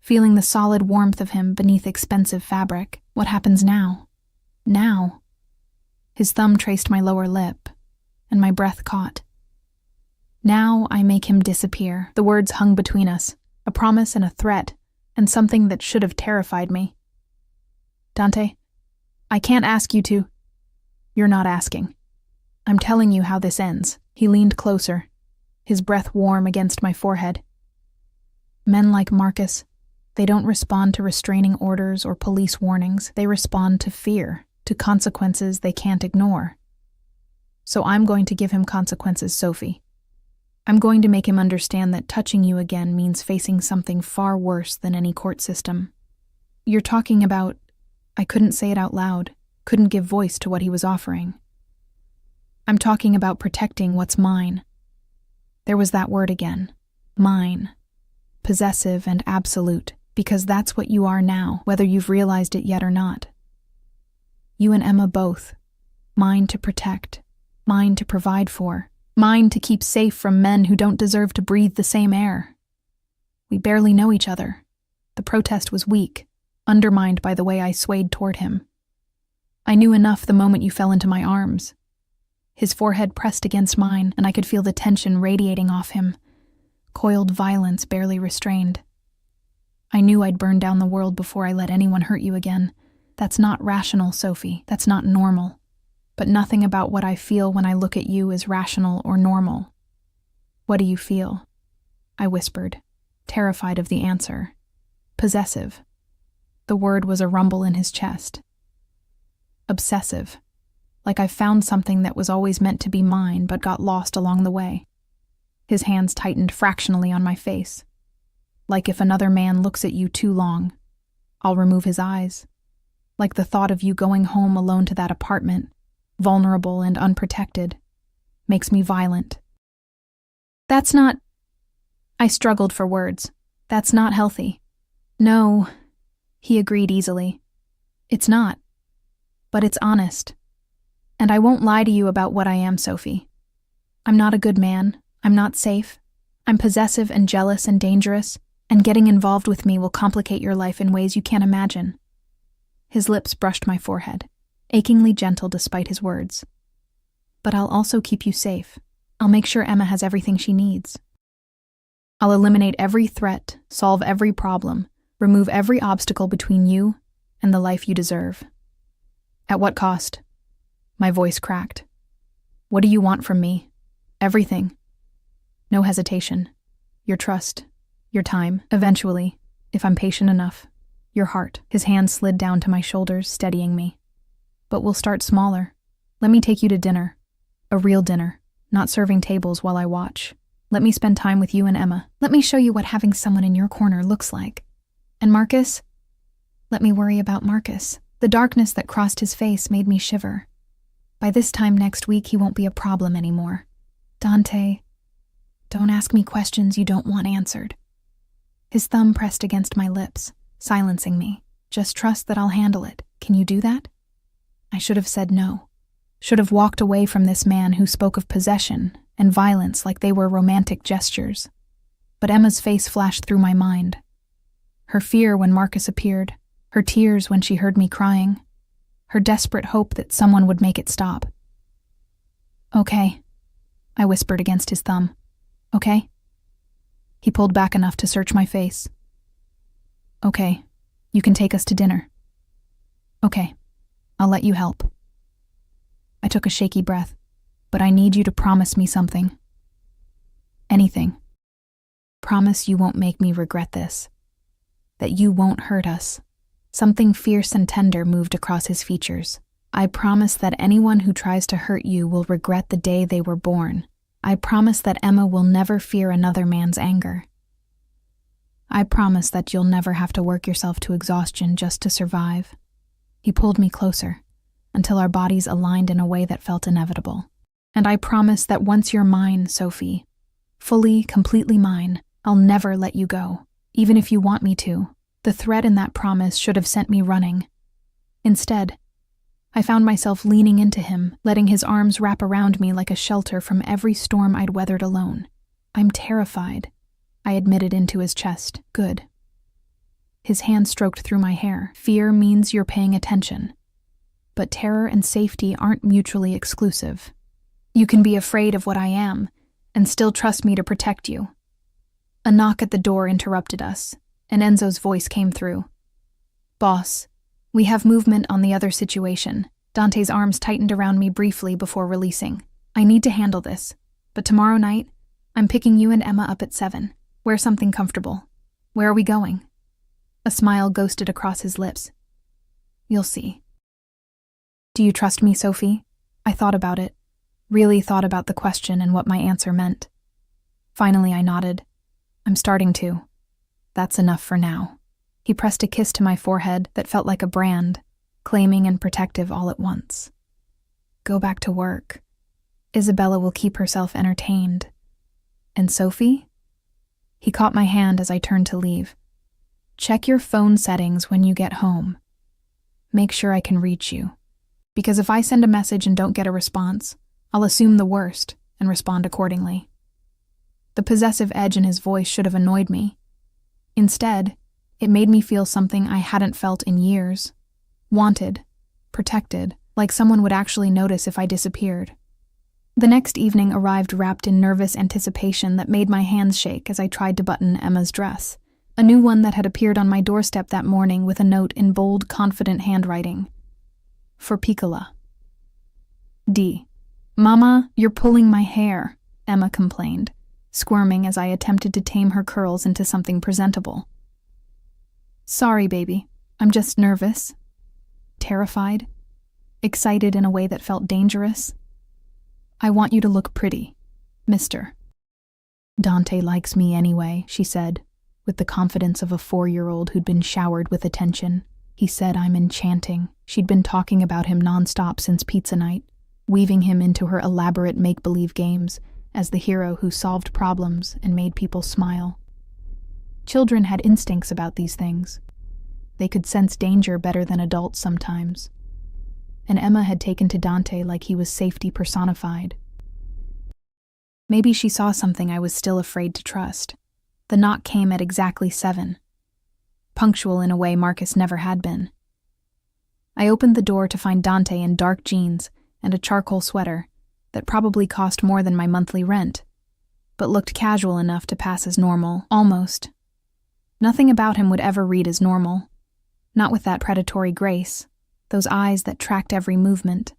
feeling the solid warmth of him beneath expensive fabric. "What happens now?" "Now?" His thumb traced my lower lip, and my breath caught. "Now I make him disappear." The words hung between us, a promise and a threat, and something that should have terrified me. "Dante, I can't ask you to." "You're not asking. I'm telling you how this ends." He leaned closer, his breath warm against my forehead. "Men like Marcus, they don't respond to restraining orders or police warnings. They respond to fear, to consequences they can't ignore. So I'm going to give him consequences, Sophie. I'm going to make him understand that touching you again means facing something far worse than any court system. You're talking about..." I couldn't say it out loud, couldn't give voice to what he was offering. "I'm talking about protecting what's mine." There was that word again. Mine. Possessive and absolute, because that's what you are now, whether you've realized it yet or not. You and Emma both. Mine to protect. Mine to provide for. Mine to keep safe from men who don't deserve to breathe the same air. We barely know each other. The protest was weak, undermined by the way I swayed toward him. I knew enough the moment you fell into my arms. His forehead pressed against mine, and I could feel the tension radiating off him, coiled violence barely restrained. I knew I'd burn down the world before I let anyone hurt you again. That's not rational, Sophie. That's not normal. But nothing about what I feel when I look at you is rational or normal. What do you feel? I whispered, terrified of the answer. Possessive. The word was a rumble in his chest. Obsessive. Like I found something that was always meant to be mine but got lost along the way. His hands tightened fractionally on my face. Like if another man looks at you too long, I'll remove his eyes. Like the thought of you going home alone to that apartment, vulnerable and unprotected, makes me violent. That's not... I struggled for words. That's not healthy. No, he agreed easily. It's not. But it's honest. And I won't lie to you about what I am, Sophie. I'm not a good man. I'm not safe. I'm possessive and jealous and dangerous, and getting involved with me will complicate your life in ways you can't imagine. His lips brushed my forehead, achingly gentle despite his words. But I'll also keep you safe. I'll make sure Emma has everything she needs. I'll eliminate every threat, solve every problem, remove every obstacle between you and the life you deserve. At what cost? My voice cracked. What do you want from me? Everything. No hesitation. Your trust. Your time. Eventually, if I'm patient enough. Your heart. His hand slid down to my shoulders, steadying me. But we'll start smaller. Let me take you to dinner. A real dinner, not serving tables while I watch. Let me spend time with you and Emma. Let me show you what having someone in your corner looks like. And Marcus? Let me worry about Marcus. The darkness that crossed his face made me shiver. By this time next week, he won't be a problem anymore. Dante, don't ask me questions you don't want answered. His thumb pressed against my lips, silencing me. Just trust that I'll handle it. Can you do that? I should have said no. Should have walked away from this man who spoke of possession and violence like they were romantic gestures. But Emma's face flashed through my mind. Her fear when Marcus appeared, her tears when she heard me crying, her desperate hope that someone would make it stop. Okay, I whispered against his thumb. Okay? He pulled back enough to search my face. Okay, you can take us to dinner. Okay, I'll let you help. I took a shaky breath. But I need you to promise me something. Anything. Promise you won't make me regret this. That you won't hurt us. Something fierce and tender moved across his features. I promise that anyone who tries to hurt you will regret the day they were born. I promise that Emma will never fear another man's anger. I promise that you'll never have to work yourself to exhaustion just to survive. He pulled me closer, until our bodies aligned in a way that felt inevitable. And I promise that once you're mine, Sophie, fully, completely mine, I'll never let you go, even if you want me to. The threat in that promise should have sent me running. Instead, I found myself leaning into him, letting his arms wrap around me like a shelter from every storm I'd weathered alone. I'm terrified, I admitted into his chest. Good. His hand stroked through my hair. Fear means you're paying attention. But terror and safety aren't mutually exclusive. You can be afraid of what I am, and still trust me to protect you. A knock at the door interrupted us, and Enzo's voice came through. Boss, we have movement on the other situation. Dante's arms tightened around me briefly before releasing. I need to handle this, but tomorrow night, I'm picking you and Emma up at 7. Wear something comfortable. Where are we going? A smile ghosted across his lips. You'll see. Do you trust me, Sophie? I thought about it. Really thought about the question and what my answer meant. Finally, I nodded. I'm starting to. That's enough for now. He pressed a kiss to my forehead that felt like a brand, claiming and protective all at once. Go back to work. Isabella will keep herself entertained. And Sophie? He caught my hand as I turned to leave. Check your phone settings when you get home. Make sure I can reach you. Because if I send a message and don't get a response, I'll assume the worst and respond accordingly. The possessive edge in his voice should have annoyed me. Instead, it made me feel something I hadn't felt in years. Wanted, protected, like someone would actually notice if I disappeared. The next evening arrived wrapped in nervous anticipation that made my hands shake as I tried to button Emma's dress, a new one that had appeared on my doorstep that morning with a note in bold, confident handwriting. For Piccola. D. Mama, you're pulling my hair, Emma complained, squirming as I attempted to tame her curls into something presentable. "Sorry, baby. I'm just nervous. Terrified. Excited in a way that felt dangerous. I want you to look pretty, mister." "Dante likes me anyway," she said, with the confidence of a 4-year-old who'd been showered with attention. "He said I'm enchanting." She'd been talking about him nonstop since pizza night, weaving him into her elaborate make-believe games as the hero who solved problems and made people smile. Children had instincts about these things. They could sense danger better than adults sometimes. And Emma had taken to Dante like he was safety personified. Maybe she saw something I was still afraid to trust. The knock came at exactly 7. Punctual in a way Marcus never had been. I opened the door to find Dante in dark jeans and a charcoal sweater that probably cost more than my monthly rent, but looked casual enough to pass as normal, almost. Nothing about him would ever read as normal. Not with that predatory grace, those eyes that tracked every movement,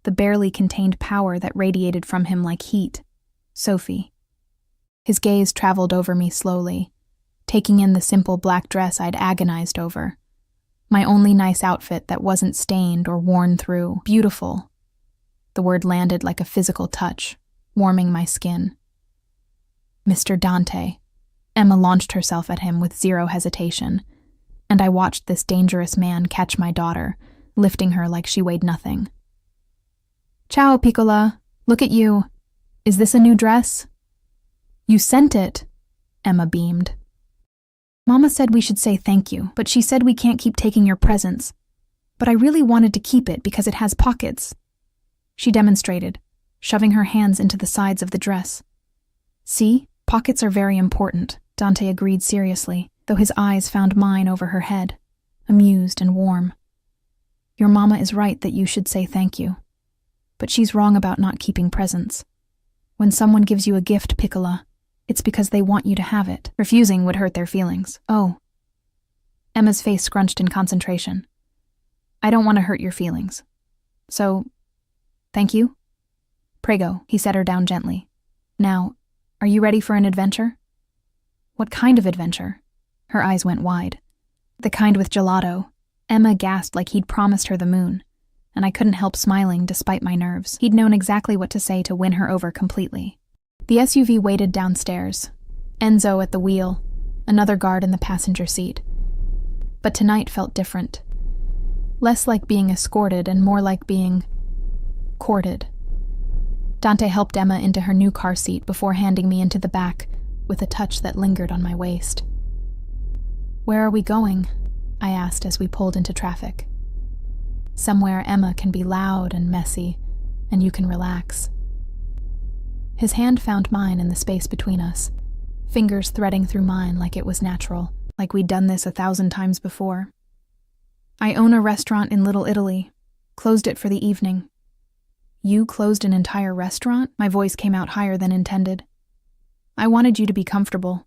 the barely contained power that radiated from him like heat. Sophie. His gaze traveled over me slowly, taking in the simple black dress I'd agonized over. My only nice outfit that wasn't stained or worn through. Beautiful. The word landed like a physical touch, warming my skin. "Mr. Dante." Emma launched herself at him with zero hesitation, and I watched this dangerous man catch my daughter, lifting her like she weighed nothing. "Ciao, Piccola. Look at you. Is this a new dress?" "You sent it," Emma beamed. "Mama said we should say thank you, but she said we can't keep taking your presents. But I really wanted to keep it because it has pockets." She demonstrated, shoving her hands into the sides of the dress. "See, pockets are very important," Dante agreed seriously, though his eyes found mine over her head, amused and warm. "Your mama is right that you should say thank you. But she's wrong about not keeping presents. When someone gives you a gift, Piccola, it's because they want you to have it. Refusing would hurt their feelings." "Oh." Emma's face scrunched in concentration. "I don't want to hurt your feelings. So, thank you." "Prego," he set her down gently. "Now, are you ready for an adventure?" "What kind of adventure?" Her eyes went wide. "The kind with gelato." Emma gasped like he'd promised her the moon, and I couldn't help smiling despite my nerves. He'd known exactly what to say to win her over completely. The SUV waited downstairs, Enzo at the wheel, another guard in the passenger seat. But tonight felt different. Less like being escorted and more like being courted. Dante helped Emma into her new car seat before handing me into the back with a touch that lingered on my waist. "Where are we going?" I asked as we pulled into traffic. "Somewhere Emma can be loud and messy, and you can relax." His hand found mine in the space between us, fingers threading through mine like it was natural, like we'd done this 1,000 times before. "I own a restaurant in Little Italy. Closed it for the evening." "You closed an entire restaurant?" My voice came out higher than intended. "I wanted you to be comfortable,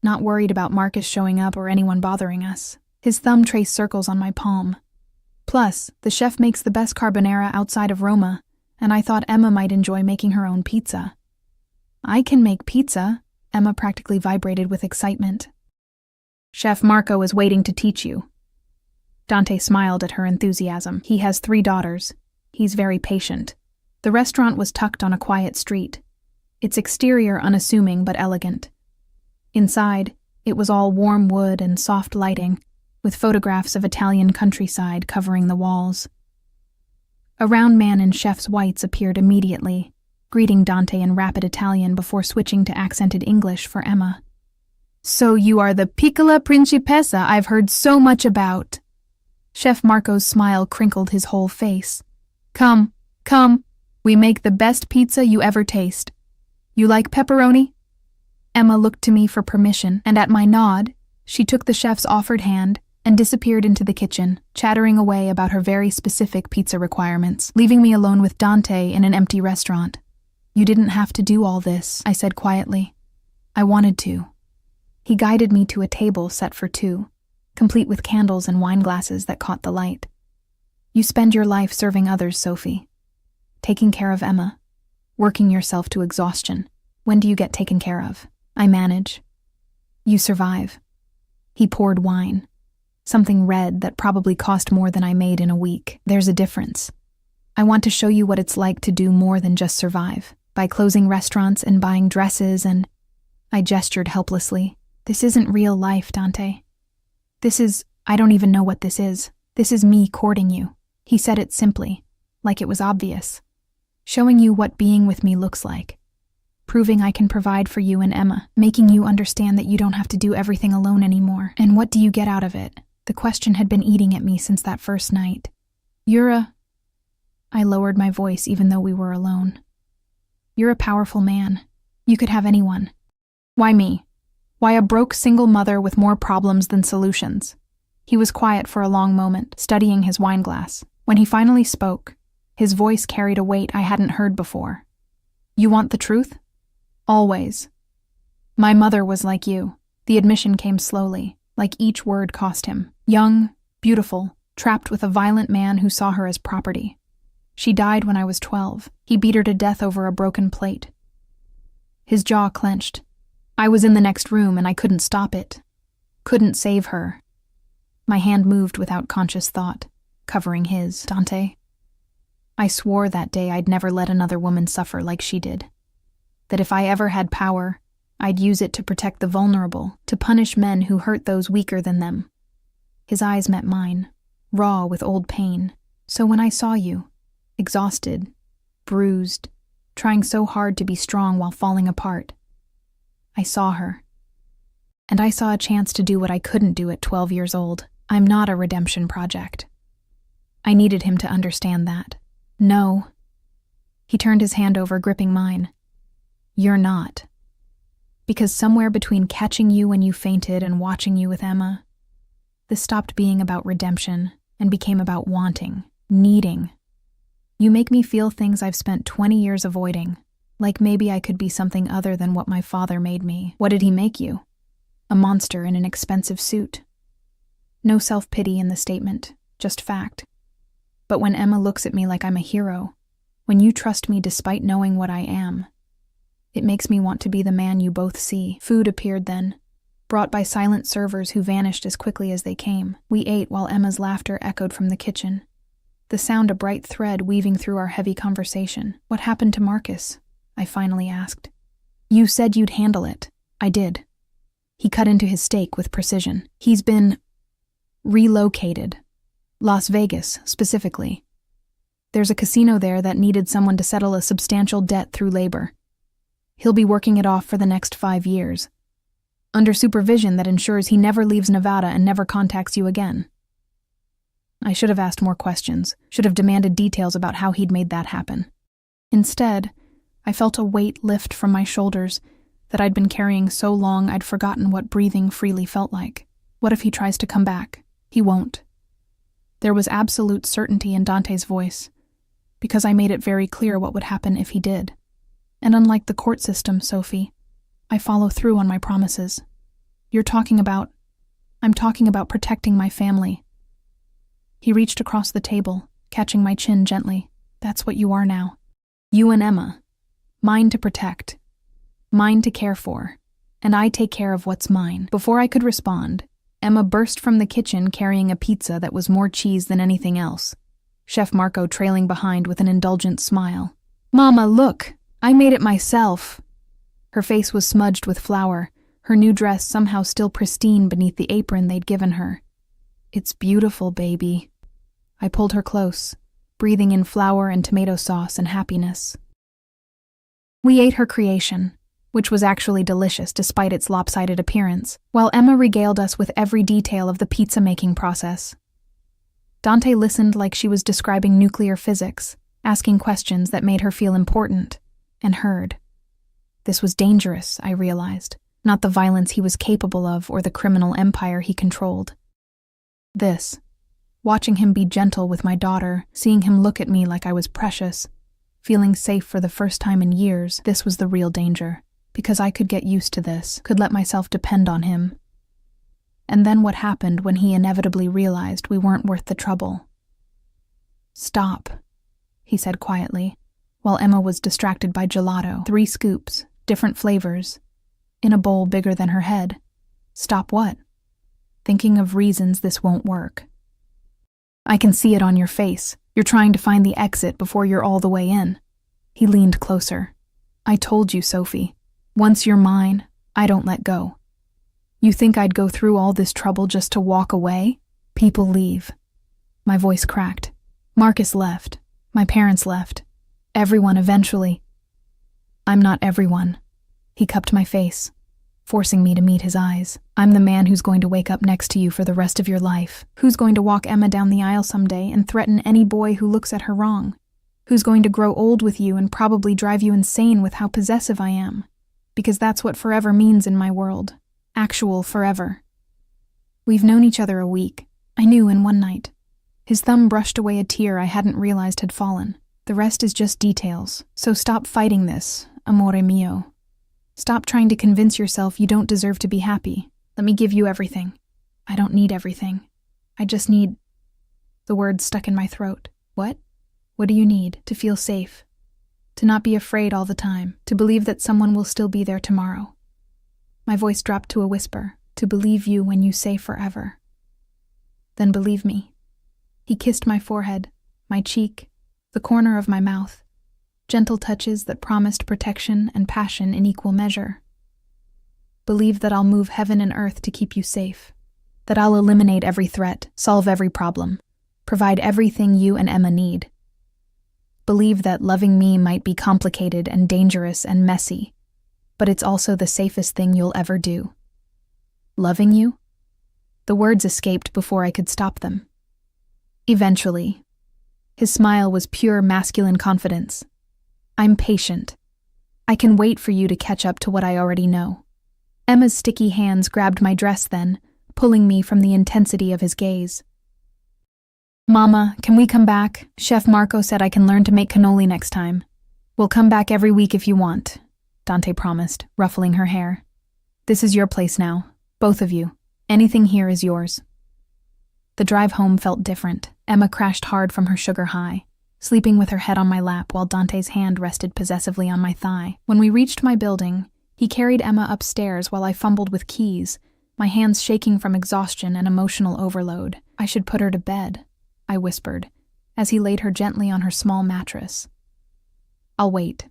not worried about Marcus showing up or anyone bothering us." His thumb traced circles on my palm. "Plus, the chef makes the best carbonara outside of Roma, and I thought Emma might enjoy making her own pizza." "I can make pizza," Emma practically vibrated with excitement. "Chef Marco is waiting to teach you." Dante smiled at her enthusiasm. He has 3 daughters. He's very patient. The restaurant was tucked on a quiet street, its exterior unassuming but elegant. Inside, it was all warm wood and soft lighting, with photographs of Italian countryside covering the walls. A round man in chef's whites appeared immediately, greeting Dante in rapid Italian before switching to accented English for Emma. "So you are the Piccola Principessa I've heard so much about." Chef Marco's smile crinkled his whole face. Come, we make the best pizza you ever taste. You like pepperoni?" Emma looked to me for permission, and at my nod, she took the chef's offered hand and disappeared into the kitchen, chattering away about her very specific pizza requirements, leaving me alone with Dante in an empty restaurant. "You didn't have to do all this," I said quietly. "I wanted to." He guided me to a table set for 2, complete with candles and wine glasses that caught the light. "You spend your life serving others, Sophie. Taking care of Emma, working yourself to exhaustion. When do you get taken care of? I manage. You survive. He poured wine. Something red that probably cost more than I made in a week. There's a difference. I want to show you what it's like to do more than just survive. By closing restaurants and buying dresses and... I gestured helplessly. This isn't real life, Dante. I don't even know what this is. This is me courting you. He said it simply, like it was obvious. Showing you what being with me looks like. Proving I can provide for you and Emma. Making you understand that you don't have to do everything alone anymore. And what do you get out of it? The question had been eating at me since that first night. I lowered my voice even though we were alone. You're a powerful man. You could have anyone. Why me? Why a broke single mother with more problems than solutions? He was quiet for a long moment, studying his wineglass. When he finally spoke, his voice carried a weight I hadn't heard before. You want the truth? Always. My mother was like you. The admission came slowly, like each word cost him. Young, beautiful, trapped with a violent man who saw her as property. She died when I was 12. He beat her to death over a broken plate. His jaw clenched. I was in the next room and I couldn't stop it. Couldn't save her. My hand moved without conscious thought, covering his. Dante. I swore that day I'd never let another woman suffer like she did. That if I ever had power, I'd use it to protect the vulnerable, to punish men who hurt those weaker than them. His eyes met mine, raw with old pain. So when I saw you, exhausted, bruised, trying so hard to be strong while falling apart, I saw her. And I saw a chance to do what I couldn't do at 12 years old. I'm not a redemption project. I needed him to understand that. No. He turned his hand over, gripping mine. You're not. Because somewhere between catching you when you fainted and watching you with Emma, this stopped being about redemption and became about wanting, needing. You make me feel things I've spent 20 years avoiding, like maybe I could be something other than what my father made me. What did he make you? A monster in an expensive suit. No self-pity in the statement, just fact. But when Emma looks at me like I'm a hero, when you trust me despite knowing what I am, it makes me want to be the man you both see. Food appeared then, brought by silent servers who vanished as quickly as they came. We ate while Emma's laughter echoed from the kitchen, the sound a bright thread weaving through our heavy conversation. What happened to Marcus? I finally asked. You said you'd handle it. I did. He cut into his steak with precision. He's been relocated. Las Vegas, specifically. There's a casino there that needed someone to settle a substantial debt through labor. He'll be working it off for the next 5 years, under supervision that ensures he never leaves Nevada and never contacts you again. I should have asked more questions, should have demanded details about how he'd made that happen. Instead, I felt a weight lift from my shoulders that I'd been carrying so long I'd forgotten what breathing freely felt like. What if he tries to come back? He won't. There was absolute certainty in Dante's voice, because I made it very clear what would happen if he did. And unlike the court system, Sophie, I follow through on my promises. I'm talking about protecting my family. He reached across the table, catching my chin gently. That's what you are now. You and Emma. Mine to protect. Mine to care for. And I take care of what's mine. Before I could respond, Emma burst from the kitchen carrying a pizza that was more cheese than anything else, Chef Marco trailing behind with an indulgent smile. Mama, look! I made it myself. Her face was smudged with flour, her new dress somehow still pristine beneath the apron they'd given her. It's beautiful, baby. I pulled her close, breathing in flour and tomato sauce and happiness. We ate her creation, which was actually delicious despite its lopsided appearance, while Emma regaled us with every detail of the pizza-making process. Dante listened like she was describing nuclear physics, asking questions that made her feel important, and heard. This was dangerous, I realized, not the violence he was capable of or the criminal empire he controlled. This, watching him be gentle with my daughter, seeing him look at me like I was precious, feeling safe for the first time in years, this was the real danger. Because I could get used to this, could let myself depend on him. And then what happened when he inevitably realized we weren't worth the trouble? Stop, he said quietly, while Emma was distracted by gelato. 3 scoops, different flavors, in a bowl bigger than her head. Stop what? Thinking of reasons this won't work. I can see it on your face. You're trying to find the exit before you're all the way in. He leaned closer. I told you, Sophie. Once you're mine, I don't let go. You think I'd go through all this trouble just to walk away? People leave. My voice cracked. Marcus left. My parents left. Everyone eventually. I'm not everyone. He cupped my face, forcing me to meet his eyes. I'm the man who's going to wake up next to you for the rest of your life. Who's going to walk Emma down the aisle someday and threaten any boy who looks at her wrong? Who's going to grow old with you and probably drive you insane with how possessive I am? Because that's what forever means in my world. Actual forever. We've known each other a week. I knew in one night. His thumb brushed away a tear I hadn't realized had fallen. The rest is just details. So stop fighting this, amore mio. Stop trying to convince yourself you don't deserve to be happy. Let me give you everything. I don't need everything. I just need... The words stuck in my throat. What? What do you need? To feel safe. To not be afraid all the time. To believe that someone will still be there tomorrow. My voice dropped to a whisper. To believe you when you say forever. Then believe me. He kissed my forehead, my cheek, the corner of my mouth. Gentle touches that promised protection and passion in equal measure. Believe that I'll move heaven and earth to keep you safe. That I'll eliminate every threat, solve every problem, provide everything you and Emma need. Believe that loving me might be complicated and dangerous and messy, but it's also the safest thing you'll ever do. Loving you? The words escaped before I could stop them. Eventually. His smile was pure masculine confidence. I'm patient. I can wait for you to catch up to what I already know. Emma's sticky hands grabbed my dress then, pulling me from the intensity of his gaze. Mama, can we come back? Chef Marco said I can learn to make cannoli next time. We'll come back every week if you want, Dante promised, ruffling her hair. This is your place now, both of you. Anything here is yours. The drive home felt different. Emma crashed hard from her sugar high, sleeping with her head on my lap while Dante's hand rested possessively on my thigh. When we reached my building, he carried Emma upstairs while I fumbled with keys, my hands shaking from exhaustion and emotional overload. I should put her to bed, I whispered, as he laid her gently on her small mattress. I'll wait.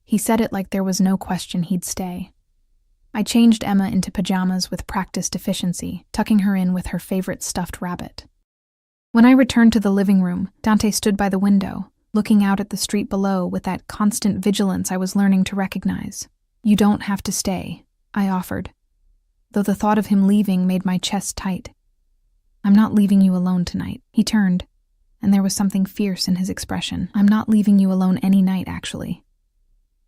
He said it like there was no question he'd stay. I changed Emma into pajamas with practiced efficiency, tucking her in with her favorite stuffed rabbit. When I returned to the living room, Dante stood by the window, looking out at the street below with that constant vigilance I was learning to recognize. You don't have to stay, I offered, though the thought of him leaving made my chest tight. I'm not leaving you alone tonight. He turned, and there was something fierce in his expression. I'm not leaving you alone any night, actually.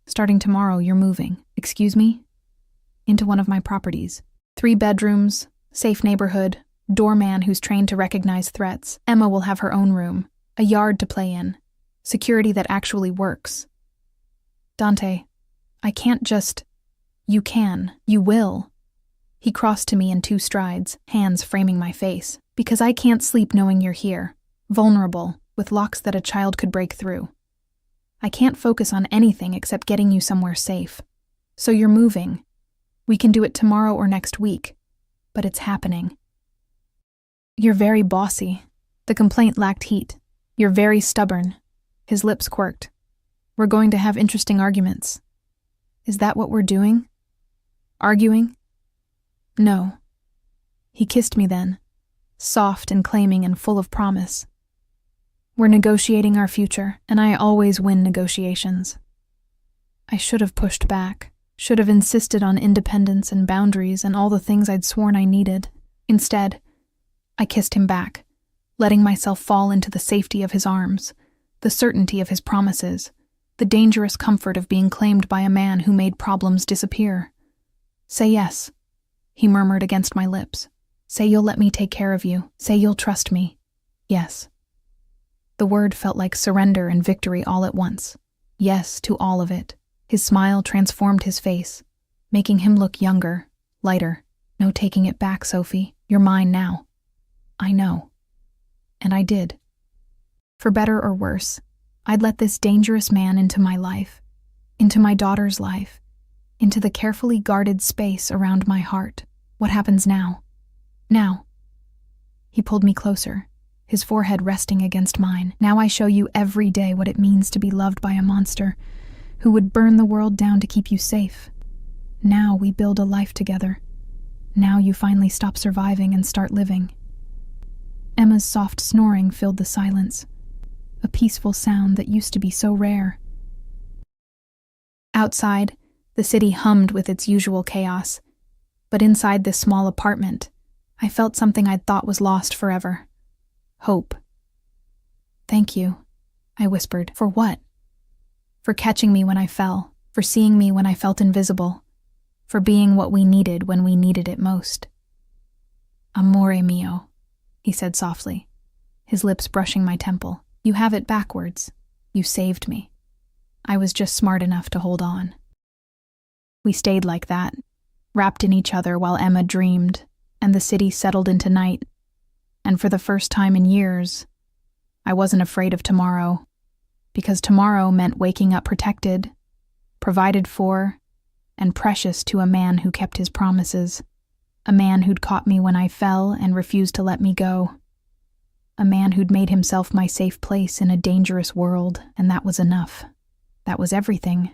Starting tomorrow, you're moving. Excuse me? Into one of my properties. 3 bedrooms, safe neighborhood, doorman who's trained to recognize threats. Emma will have her own room, a yard to play in, security that actually works. Dante, I can't just... You can. You will. He crossed to me in 2 strides, hands framing my face. Because I can't sleep knowing you're here, vulnerable, with locks that a child could break through. I can't focus on anything except getting you somewhere safe. So you're moving. We can do it tomorrow or next week, but it's happening. You're very bossy. The complaint lacked heat. You're very stubborn. His lips quirked. We're going to have interesting arguments. Is that what we're doing? Arguing? No. He kissed me then, soft and claiming and full of promise. We're negotiating our future, and I always win negotiations. I should have pushed back, should have insisted on independence and boundaries and all the things I'd sworn I needed. Instead, I kissed him back, letting myself fall into the safety of his arms, the certainty of his promises, the dangerous comfort of being claimed by a man who made problems disappear. Say yes, he murmured against my lips. Say you'll let me take care of you. Say you'll trust me. Yes. The word felt like surrender and victory all at once. Yes to all of it. His smile transformed his face, making him look younger, lighter. No taking it back, Sophie. You're mine now. I know. And I did. For better or worse, I'd let this dangerous man into my life. into my daughter's life, into the carefully guarded space around my heart. What happens now? Now. He pulled me closer, his forehead resting against mine. Now I show you every day what it means to be loved by a monster who would burn the world down to keep you safe. Now we build a life together. Now you finally stop surviving and start living. Emma's soft snoring filled the silence, a peaceful sound that used to be so rare. Outside, the city hummed with its usual chaos, but inside this small apartment, I felt something I'd thought was lost forever. Hope. "Thank you," I whispered. "For what?" "For catching me when I fell, for seeing me when I felt invisible, for being what we needed when we needed it most." "Amore mio," he said softly, his lips brushing my temple. "You have it backwards. You saved me. I was just smart enough to hold on." We stayed like that, wrapped in each other while Emma dreamed, and the city settled into night. And for the first time in years, I wasn't afraid of tomorrow, because tomorrow meant waking up protected, provided for, and precious to a man who kept his promises, a man who'd caught me when I fell and refused to let me go, a man who'd made himself my safe place in a dangerous world, and that was enough. That was everything.